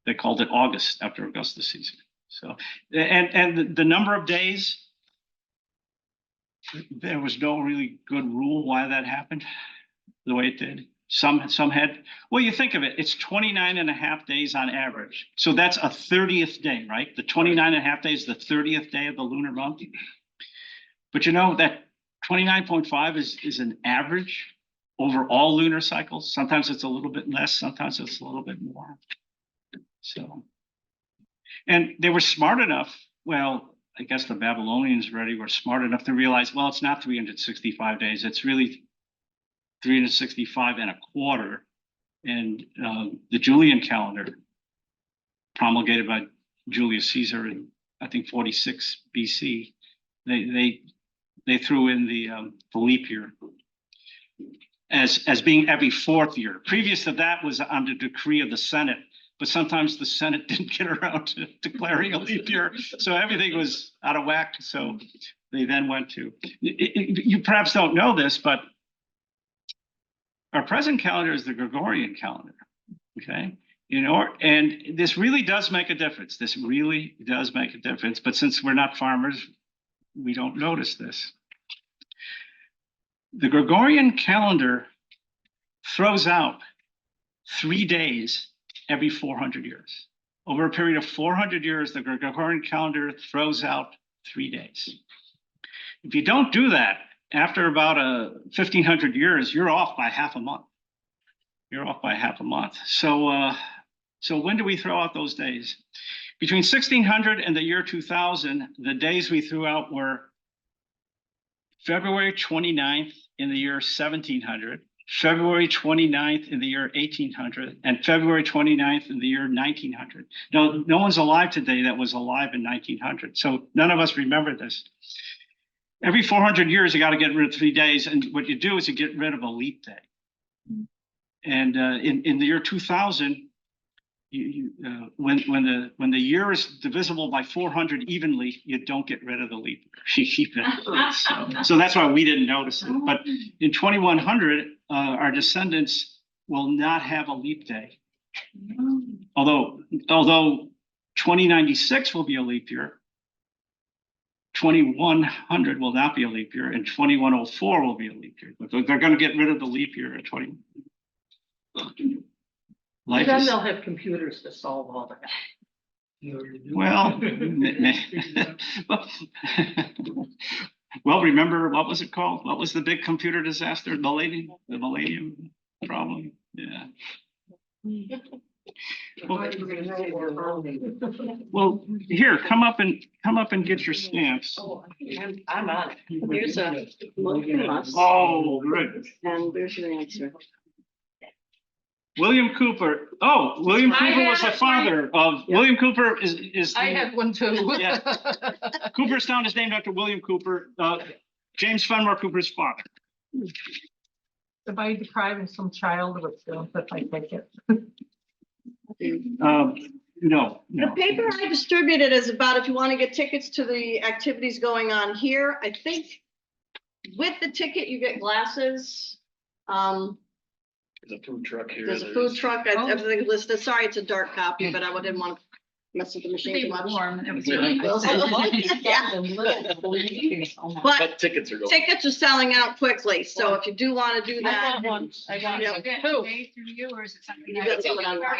They called it August after Augustus Caesar. So, and the number of days, there was no really good rule why that happened the way it did. Some had, well, you think of it, it's 29.5 days on average. So that's a 30th day, right? The 29.5 days, the 30th day of the lunar month. But that 29.5 is an average over all lunar cycles. Sometimes it's a little bit less, sometimes it's a little bit more. So, and they were smart enough, well, I guess the Babylonians already were smart enough to realize, well, it's not 365 days, it's really 365 and a quarter. And the Julian calendar, promulgated by Julius Caesar in, I think, 46 BC, they threw in the leap year as being every 4th year. Previous to that was under decree of the Senate, but sometimes the Senate didn't get around to declaring a leap year, so everything was out of whack. So they then went to, you perhaps don't know this, but our present calendar is the Gregorian calendar, okay? And this really does make a difference. This really does make a difference. But since we're not farmers, we don't notice this. The Gregorian calendar throws out 3 days every 400 years. Over a period of 400 years, the Gregorian calendar throws out 3 days. If you don't do that, after about 1,500 years, you're off by half a month. You're off by half a month. So when do we throw out those days? Between 1600 and the year 2000, the days we threw out were February 29th in the year 1700, February 29th in the year 1800, and February 29th in the year 1900. No, no one's alive today that was alive in 1900, so none of us remember this. Every 400 years, you got to get rid of 3 days, and what you do is you get rid of a leap day. And in the year 2000, when the year is divisible by 400 evenly, you don't get rid of the leap year. You keep it. So that's why we didn't notice it. But in 2100, our descendants will not have a leap day. Although 2096 will be a leap year, 2100 will not be a leap year, and 2104 will be a leap year. But they're going to get rid of the leap year at 20. Life Then is, they'll have computers to solve all that. well, well, remember, what was it called? What was the big computer disaster? The Millennium problem? Yeah. Well, here, come up and get your stamps. Oh, I'm on it. Here's a look from us, Oh, good. and there's your answer. William Cooper. Oh, William I Cooper was the had father of, William Cooper is. I had one too. Yeah. Cooperstown is named after William Cooper, James Fenimore Cooper's father. Am I depriving some child of a film if I take it? No. The paper I distributed is about if you want to get tickets to the activities going on here. I think with the ticket, you get glasses. There's a food truck here. There's a food truck, everything's listed. Sorry, it's a dark copy, but I didn't want to mess with the machine too much. Warm, and it was really But But tickets are going. tickets are selling out quickly, so if you do want to do I that. want one. I want Yeah. one. Through you, or is it something? You gotta do it online.